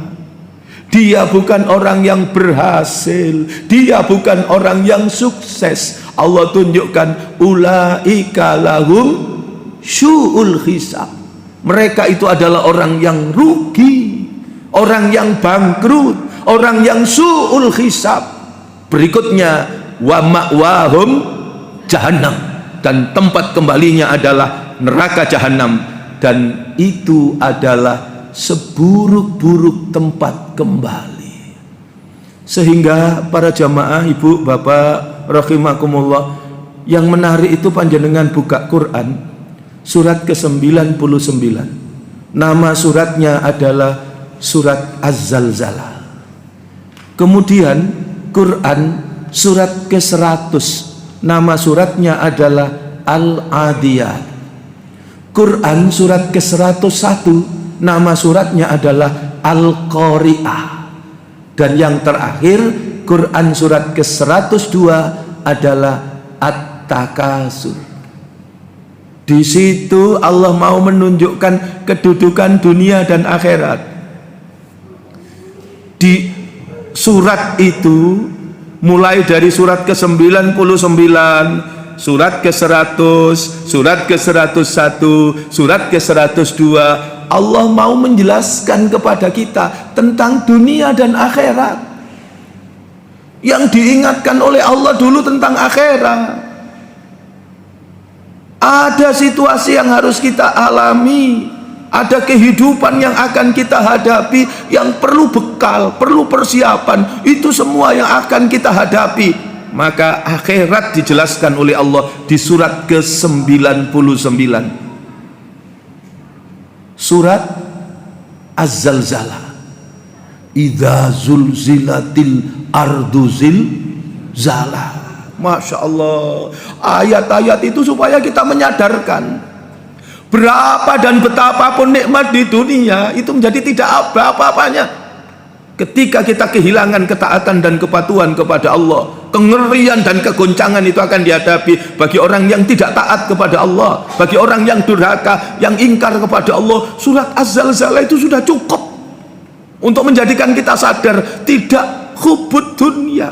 dia bukan orang yang berhasil, dia bukan orang yang sukses. Allah tunjukkan, ulaika lahum syu'ul hisab. Mereka itu adalah orang yang rugi, orang yang bangkrut, orang yang su'ul hisab. Berikutnya, wa ma'wahum jahannam, dan tempat kembalinya adalah neraka jahanam, dan itu adalah seburuk-buruk tempat kembali. Sehingga para jamaah, ibu, bapak, rahimakumullah, yang menarik itu panjenengan buka Quran surat ke-99. Nama suratnya adalah surat Az-Zalzalah. Kemudian Quran surat ke-100, nama suratnya adalah Al-Adiyat. Quran surat ke-101, nama suratnya adalah Al-Qari'ah. Dan yang terakhir Quran surat ke-102 adalah At-Takasur. Di situ Allah mau menunjukkan kedudukan dunia dan akhirat. Di surat itu mulai dari surat ke-99, surat ke-100, surat ke-101, surat ke-102, Allah mau menjelaskan kepada kita tentang dunia dan akhirat. Yang diingatkan oleh Allah dulu tentang akhirat. Ada situasi yang harus kita alami, ada kehidupan yang akan kita hadapi, yang perlu bekal, perlu persiapan. Itu semua yang akan kita hadapi. Maka akhirat dijelaskan oleh Allah di surat ke-99, surat Az-Zalzalah. Idza zulzilatil ardu zilzalah. Masya Allah, ayat-ayat itu supaya kita menyadarkan berapa dan betapapun nikmat di dunia itu menjadi tidak apa-apanya ketika kita kehilangan ketaatan dan kepatuhan kepada Allah. Kengerian dan kegoncangan itu akan dihadapi bagi orang yang tidak taat kepada Allah, bagi orang yang durhaka, yang ingkar kepada Allah. Surat Az-Zalzalah itu sudah cukup untuk menjadikan kita sadar tidak hubud dunia,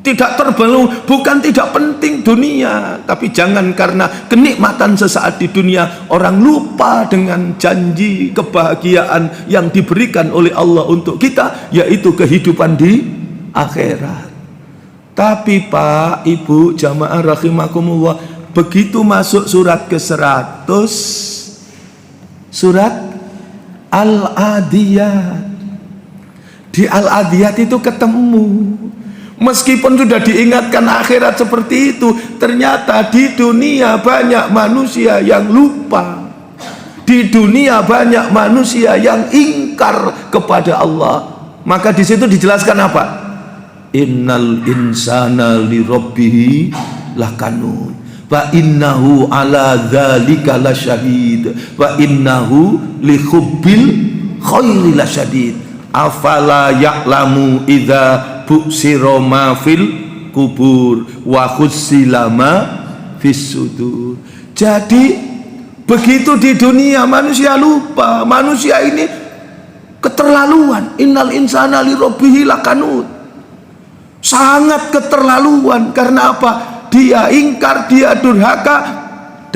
Tidak terbelung, bukan tidak penting dunia, tapi jangan karena kenikmatan sesaat di dunia orang lupa dengan janji kebahagiaan yang diberikan oleh Allah untuk kita, yaitu kehidupan di akhirat. Tapi Pak, Ibu, jamaah rahimakumullah, begitu masuk surat ke-100, surat Al-Adiyat, di Al-Adiyat itu ketemu. Meskipun sudah diingatkan akhirat seperti itu, ternyata di dunia banyak manusia yang lupa. Di dunia banyak manusia yang ingkar kepada Allah. Maka di situ dijelaskan apa? Innal insana li rabbihi lakanun wa innahu ala dzalika lasyahid wa innahu li hubbil khairi lasyadid afala ya'lamu idza bu'sira ma fil kubur wa khussila ma fis sudur. Jadi begitu di dunia manusia lupa, manusia ini keterlaluan. Innal insana li rabbihi lakanut, sangat keterlaluan. Karena apa? Dia ingkar, dia durhaka,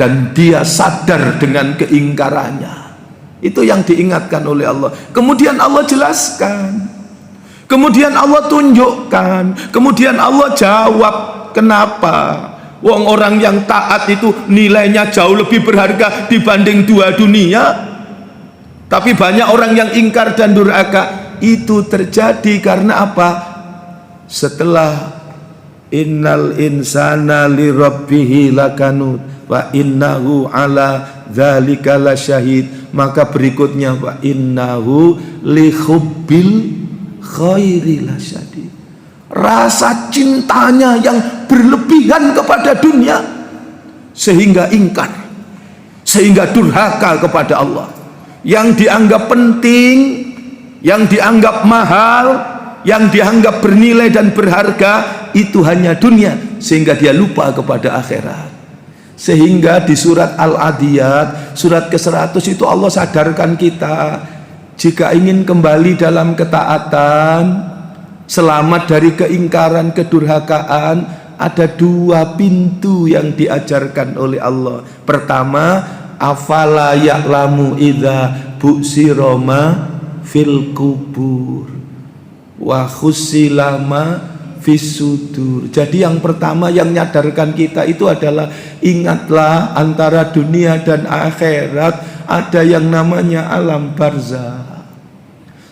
dan dia sadar dengan keingkarannya. Itu yang diingatkan oleh Allah. Kemudian Allah jelaskan, kemudian Allah tunjukkan, kemudian Allah jawab. Kenapa? Wong orang yang taat itu nilainya jauh lebih berharga dibanding dua dunia. Tapi banyak orang yang ingkar dan durhaka. Itu terjadi karena apa? Setelah innal insana li rabbihi lakanut wa innahu ala dzalika lasyahid, maka berikutnya wa innahu li hubbil khairi lasyadid, rasa cintanya yang berlebihan kepada dunia sehingga ingkar, sehingga durhaka kepada Allah. Yang dianggap penting, yang dianggap mahal, yang dianggap bernilai dan berharga, itu hanya dunia, sehingga dia lupa kepada akhirat. Sehingga di surat Al-Adiyat, surat ke-100 itu Allah sadarkan kita, jika ingin kembali dalam ketaatan, selamat dari keingkaran, kedurhakaan, ada dua pintu yang diajarkan oleh Allah. Pertama, afala ya'lamu idza bu'sira ma fil kubur wa khussila ma fis sudur. Jadi yang pertama yang nyadarkan kita itu adalah, ingatlah antara dunia dan akhirat ada yang namanya alam barzah.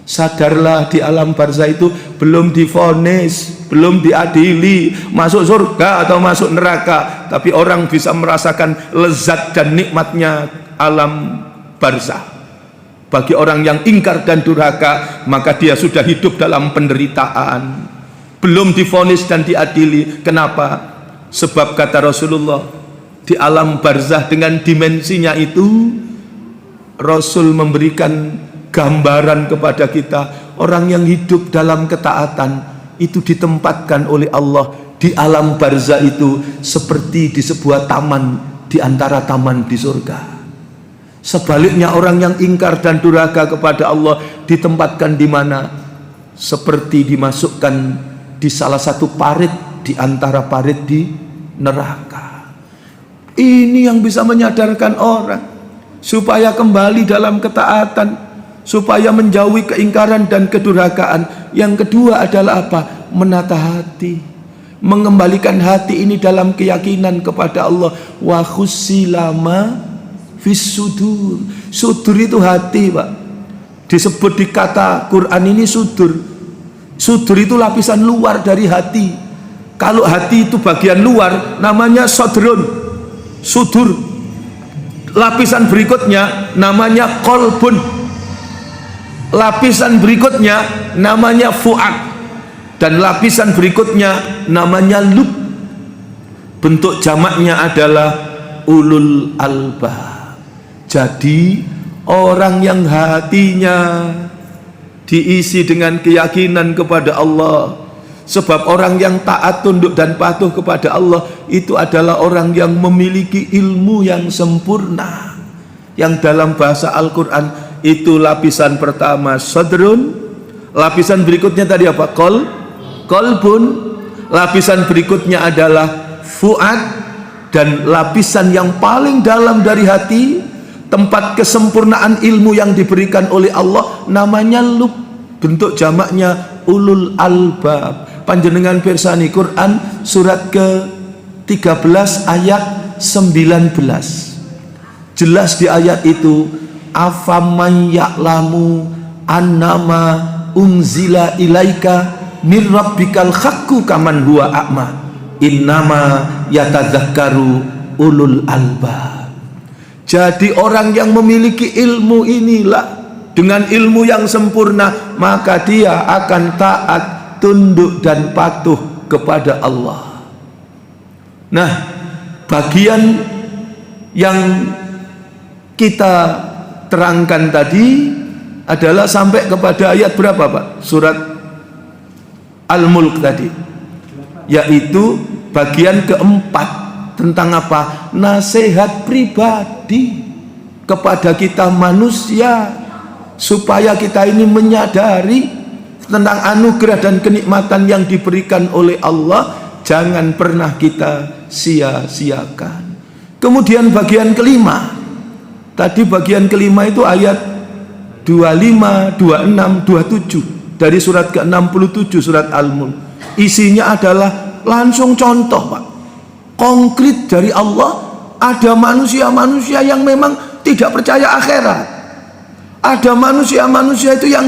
Sadarlah di alam barzah itu belum divonis, belum diadili masuk surga atau masuk neraka, tapi orang bisa merasakan lezat dan nikmatnya alam barzah. Bagi orang yang ingkar dan durhaka, maka dia sudah hidup dalam penderitaan, belum divonis dan diadili. Kenapa? Sebab kata Rasulullah, di alam barzah dengan dimensinya itu, Rasul memberikan gambaran kepada kita, orang yang hidup dalam ketaatan itu ditempatkan oleh Allah di alam barzah itu seperti di sebuah taman di antara taman di surga. Sebaliknya orang yang ingkar dan durhaka kepada Allah ditempatkan di mana? Seperti dimasukkan di salah satu parit di antara parit di neraka. Ini yang bisa menyadarkan orang supaya kembali dalam ketaatan, supaya menjauhi keingkaran dan kedurhakaan. Yang kedua adalah apa? Menata hati, mengembalikan hati ini dalam keyakinan kepada Allah. Wa khusilama fis sudur. Sudur itu hati, Pak. Disebut di kata Quran ini sudur. Sudur itu lapisan luar dari hati. Kalau hati itu bagian luar namanya sodrun, sudur. Lapisan berikutnya namanya kolbun. Lapisan berikutnya namanya fuad, dan lapisan berikutnya namanya lub. Bentuk jamaknya adalah ulul albab. Jadi orang yang hatinya diisi dengan keyakinan kepada Allah, sebab orang yang taat, tunduk dan patuh kepada Allah itu adalah orang yang memiliki ilmu yang sempurna, yang dalam bahasa Al-Quran itu lapisan pertama sadrun, lapisan berikutnya tadi apa? Kolbun, lapisan berikutnya adalah fuad, dan lapisan yang paling dalam dari hati, tempat kesempurnaan ilmu yang diberikan oleh Allah, namanya lub, bentuk jamaknya ulul albab. Panjenengan pirsani Quran surat ke-13 ayat 19. Jelas di ayat itu, afaman ya'lamu annama unzila ilaika mir rabbikal haqqu kaman huwa a'ma innama yatadzakkaru ulul albab. Jadi orang yang memiliki ilmu inilah, dengan ilmu yang sempurna, maka dia akan taat, tunduk dan patuh kepada Allah. Nah, bagian yang kita terangkan tadi adalah sampai kepada ayat berapa Pak? Surat Al-Mulk tadi, yaitu bagian keempat tentang apa? Nasihat pribadi kepada kita manusia, supaya kita ini menyadari tentang anugerah dan kenikmatan yang diberikan oleh Allah, jangan pernah kita sia-siakan. Kemudian bagian kelima, tadi bagian kelima itu ayat 25, 26, 27 dari surat ke-67 surat Al-Mulk. Isinya adalah langsung contoh Pak, konkret dari Allah. Ada manusia-manusia yang memang tidak percaya akhirat, ada manusia-manusia itu yang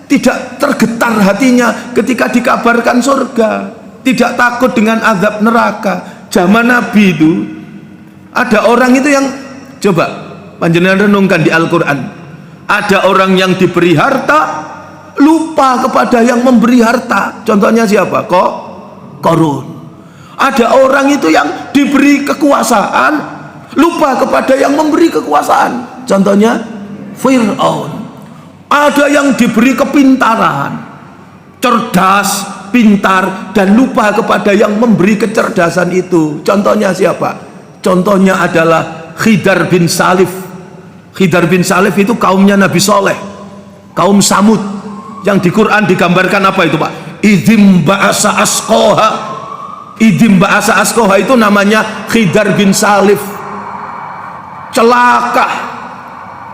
tidak tergetar hatinya ketika dikabarkan surga, tidak takut dengan azab neraka. Zaman Nabi itu ada orang itu yang, coba panjenengan renungkan di Al-Quran, ada orang yang diberi harta lupa kepada yang memberi harta. Contohnya siapa? Qarun. Ada orang itu yang diberi kekuasaan lupa kepada yang memberi kekuasaan. Contohnya Fir'aun. Ada yang diberi kepintaran, cerdas, pintar, dan lupa kepada yang memberi kecerdasan itu. Contohnya siapa? Contohnya adalah Khidar bin Salif. Khidar bin Salif itu kaumnya Nabi Soleh, kaum Samud, yang di Quran digambarkan apa itu Pak? Idzim ba'asa asqoha. Idzim ba'asa asqoha itu namanya Khidar bin Salif. Celaka,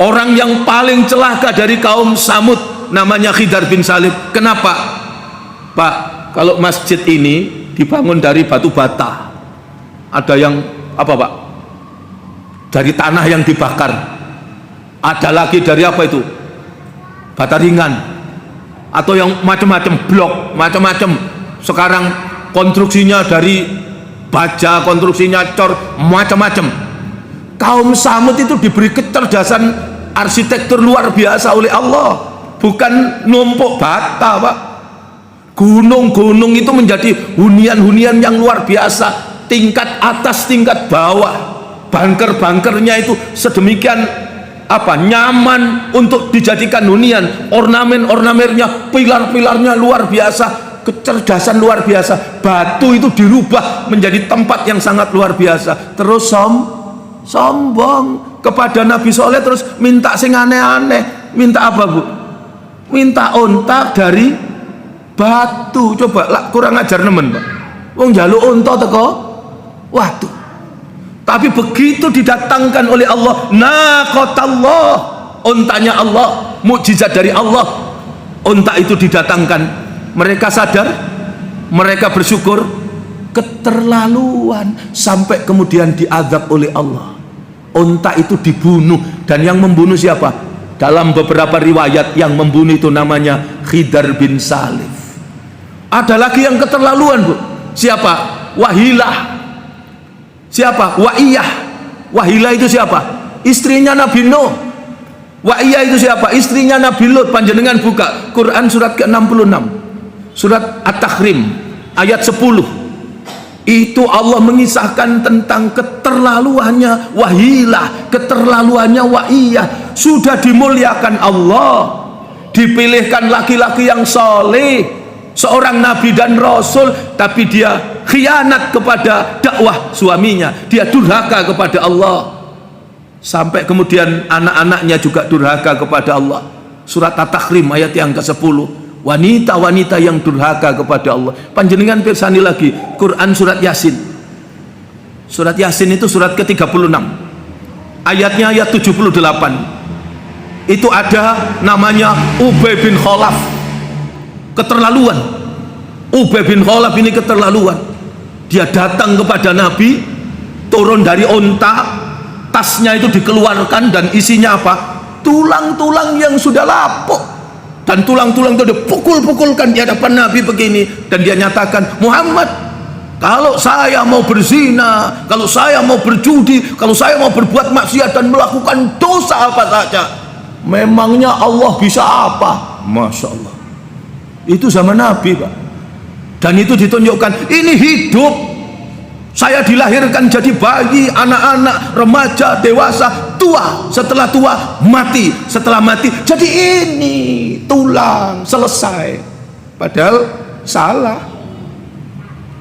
orang yang paling celaka dari kaum Samud namanya Khidar bin Salif. Kenapa Pak? Kalau masjid ini dibangun dari batu bata, ada yang apa Pak? Dari tanah yang dibakar. Ada lagi dari apa itu? Bata ringan, atau yang macam-macam, blok macam-macam. Sekarang konstruksinya dari baja, konstruksinya cor, macam-macam. Kaum Samud itu diberi kecerdasan arsitektur luar biasa oleh Allah, bukan numpuk bata Pak. Gunung-gunung itu menjadi hunian-hunian yang luar biasa, tingkat atas, tingkat bawah, bunker-bunkernya itu sedemikian apa, nyaman untuk dijadikan hunian, ornamen-ornamennya, pilar-pilarnya luar biasa, kecerdasan luar biasa. Batu itu dirubah menjadi tempat yang sangat luar biasa. Terus sombong kepada Nabi Soleh, terus minta sing aneh-aneh. Minta apa Bu? Minta onta dari batu. Coba lah, kurang ajar nemen Pak. Wong njaluk onta teko watu. Tapi begitu didatangkan oleh Allah, naqatallah, untanya Allah, mukjizat dari Allah, unta itu didatangkan. Mereka sadar, mereka bersyukur, keterlaluan, sampai kemudian diazab oleh Allah. Unta itu dibunuh, dan yang membunuh siapa? Dalam beberapa riwayat yang membunuh itu namanya Khidar bin Salif. Ada lagi yang keterlaluan Bu. Siapa? Wahilah. Siapa? Wa'iyah. Wahilah itu siapa? Istrinya Nabi Nuh. Wa'iyah itu siapa? Istrinya Nabi Lut. Panjenengan buka Quran surat ke-66, surat At-Tahrim ayat 10. Itu Allah mengisahkan tentang keterlaluannya Wahilah, keterlaluannya Wa'iyah. Sudah dimuliakan Allah, dipilihkan laki-laki yang soleh, seorang nabi dan rasul, tapi dia khianat kepada dakwah suaminya, dia durhaka kepada Allah, sampai kemudian anak-anaknya juga durhaka kepada Allah. Surat At-Tahrim ayat yang ke-10. wanita-wanita yang durhaka kepada Allah. Panjenengan pirsani lagi Quran surat Yasin. Surat Yasin itu surat ke-36. Ayatnya ayat 78. Itu ada namanya Ubay bin Khalaf. Keterlaluan. Ubay bin Khalaf ini keterlaluan. Dia datang kepada Nabi, turun dari onta, tasnya itu dikeluarkan dan isinya apa? Tulang-tulang yang sudah lapuk. Dan tulang-tulang itu dipukul-pukulkan di hadapan Nabi begini, dan dia nyatakan, Muhammad, kalau saya mau berzina, kalau saya mau berjudi, kalau saya mau berbuat maksiat dan melakukan dosa apa saja, memangnya Allah bisa apa? Masya Allah. Itu zaman Nabi, Pak. Dan itu ditunjukkan, ini hidup. Saya dilahirkan jadi bayi, anak-anak, remaja, dewasa, tua. Setelah tua, mati. Setelah mati, jadi ini tulang, selesai. Padahal salah.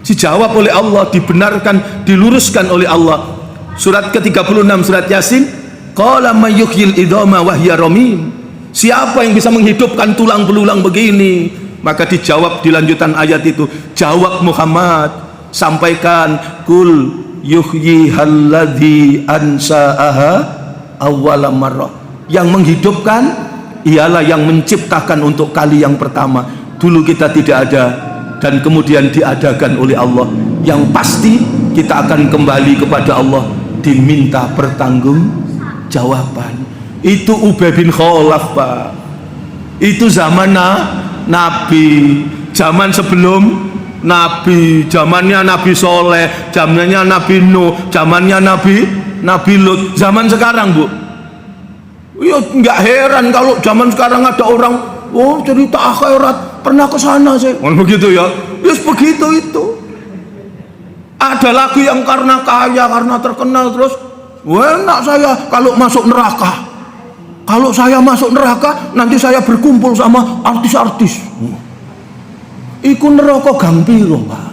Dijawab oleh Allah, dibenarkan, diluruskan oleh Allah. Surat ke-36 surat Yasin, qala may yuhyil idhama wa hiya ramim. Siapa yang bisa menghidupkan tulang belulang begini? Maka dijawab di lanjutan ayat itu, jawab Muhammad, sampaikan, kul yuhyi halladzi ansa'aha awwala marrah. Yang menghidupkan ialah yang menciptakan untuk kali yang pertama. Dulu kita tidak ada dan kemudian diadakan oleh Allah. Yang pasti kita akan kembali kepada Allah, diminta pertanggungjawaban. Itu Ubay bin Khalaf, Pak. Itu zaman Nabi, zaman sebelum Nabi, zamannya Nabi Soleh, zamannya Nabi Nuh, zamannya Nabi Lut. Zaman sekarang, Bu, ya nggak heran kalau zaman sekarang ada orang, oh cerita akhirat, pernah ke sana saya, begitu ya, yes begitu itu. Ada lagi yang karena kaya, karena terkenal, terus enak saya kalau masuk neraka. Kalau saya masuk neraka, nanti saya berkumpul sama artis-artis. Iku neraka gang piro, Pak?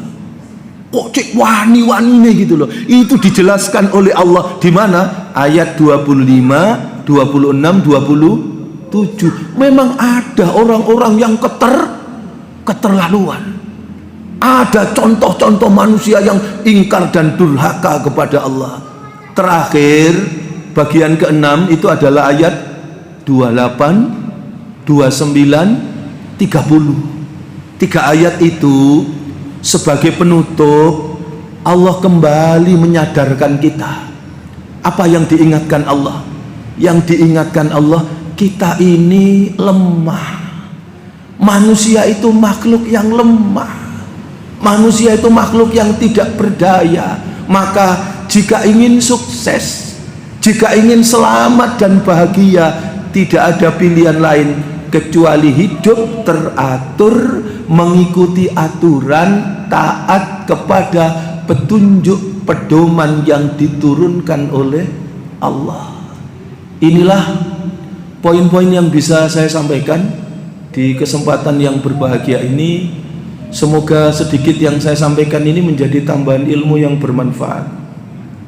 Kok cek wani-wanine gitu loh. Itu dijelaskan oleh Allah di mana? Ayat 25, 26, 27. Memang ada orang-orang yang keterlaluan. Ada contoh-contoh manusia yang ingkar dan durhaka kepada Allah. Terakhir, bagian ke-6 itu adalah ayat 28, 29, 30. 3 ayat itu sebagai penutup, Allah kembali menyadarkan kita. Apa yang diingatkan Allah? Yang diingatkan Allah, kita ini lemah. Manusia itu makhluk yang lemah. Manusia itu makhluk yang tidak berdaya. Maka jika ingin sukses, jika ingin selamat dan bahagia, tidak ada pilihan lain kecuali hidup teratur, mengikuti aturan, taat kepada petunjuk pedoman yang diturunkan oleh Allah. Inilah poin-poin yang bisa saya sampaikan di kesempatan yang berbahagia ini. Semoga sedikit yang saya sampaikan ini menjadi tambahan ilmu yang bermanfaat.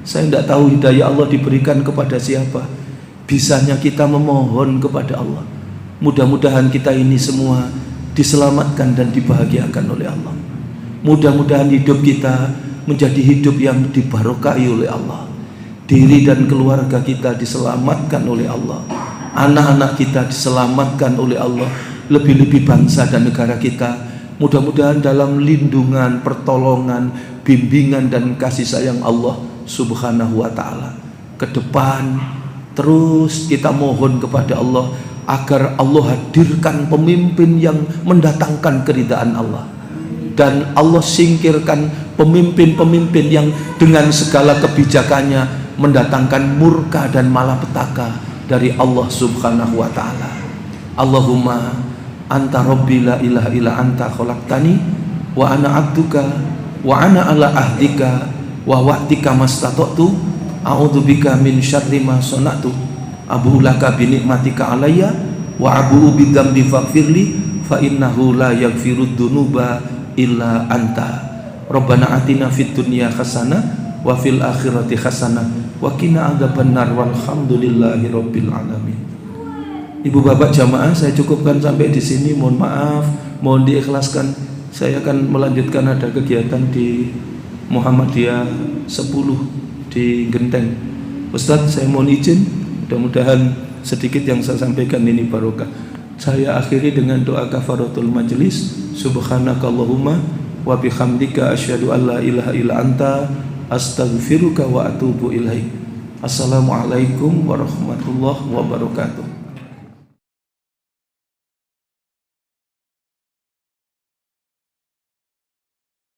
Saya tidak tahu hidayah Allah diberikan kepada siapa. Bisanya kita memohon kepada Allah. Mudah-mudahan kita ini semua diselamatkan dan dibahagiakan oleh Allah. Mudah-mudahan hidup kita menjadi hidup yang dibarokahi oleh Allah. Diri dan keluarga kita diselamatkan oleh Allah. Anak-anak kita diselamatkan oleh Allah. Lebih-lebih bangsa dan negara kita mudah-mudahan dalam lindungan, pertolongan, bimbingan dan kasih sayang Allah Subhanahu wa ta'ala. Ke depan terus kita mohon kepada Allah agar Allah hadirkan pemimpin yang mendatangkan keridhaan Allah, dan Allah singkirkan pemimpin-pemimpin yang dengan segala kebijakannya mendatangkan murka dan malapetaka dari Allah Subhanahu wa ta'ala. Allahumma anta rabbi la ilaha illa anta khalaqtani wa ana abduka wa ana ala ahdika wa wa'dika mastata'tu a'udzubika min syarri ma sana'tu abu'u laka bi nikmatika alayya wa abu'u bi dzambi faghfirli fa innahu la yaghfirud dzunuba illa anta. Rabbana atina fid dunya hasanah wa fil akhirati hasanah wa qina adzabannar walhamdulillahi rabbil alamin. Ibu bapak jamaah, saya cukupkan sampai di sini. Mohon maaf mohon diikhlaskan, saya akan melanjutkan ada kegiatan di Muhammadiyah 10 di Genteng. Ustadz, saya mohon izin, mudah-mudahan sedikit yang saya sampaikan ini barokah. Saya akhiri dengan doa kafaratul majlis. Subhanakallahumma wa bihamdika asyhadu an la ilaha illa anta astaghfiruka wa atubu ilaik. Assalamualaikum warahmatullahi wabarakatuh.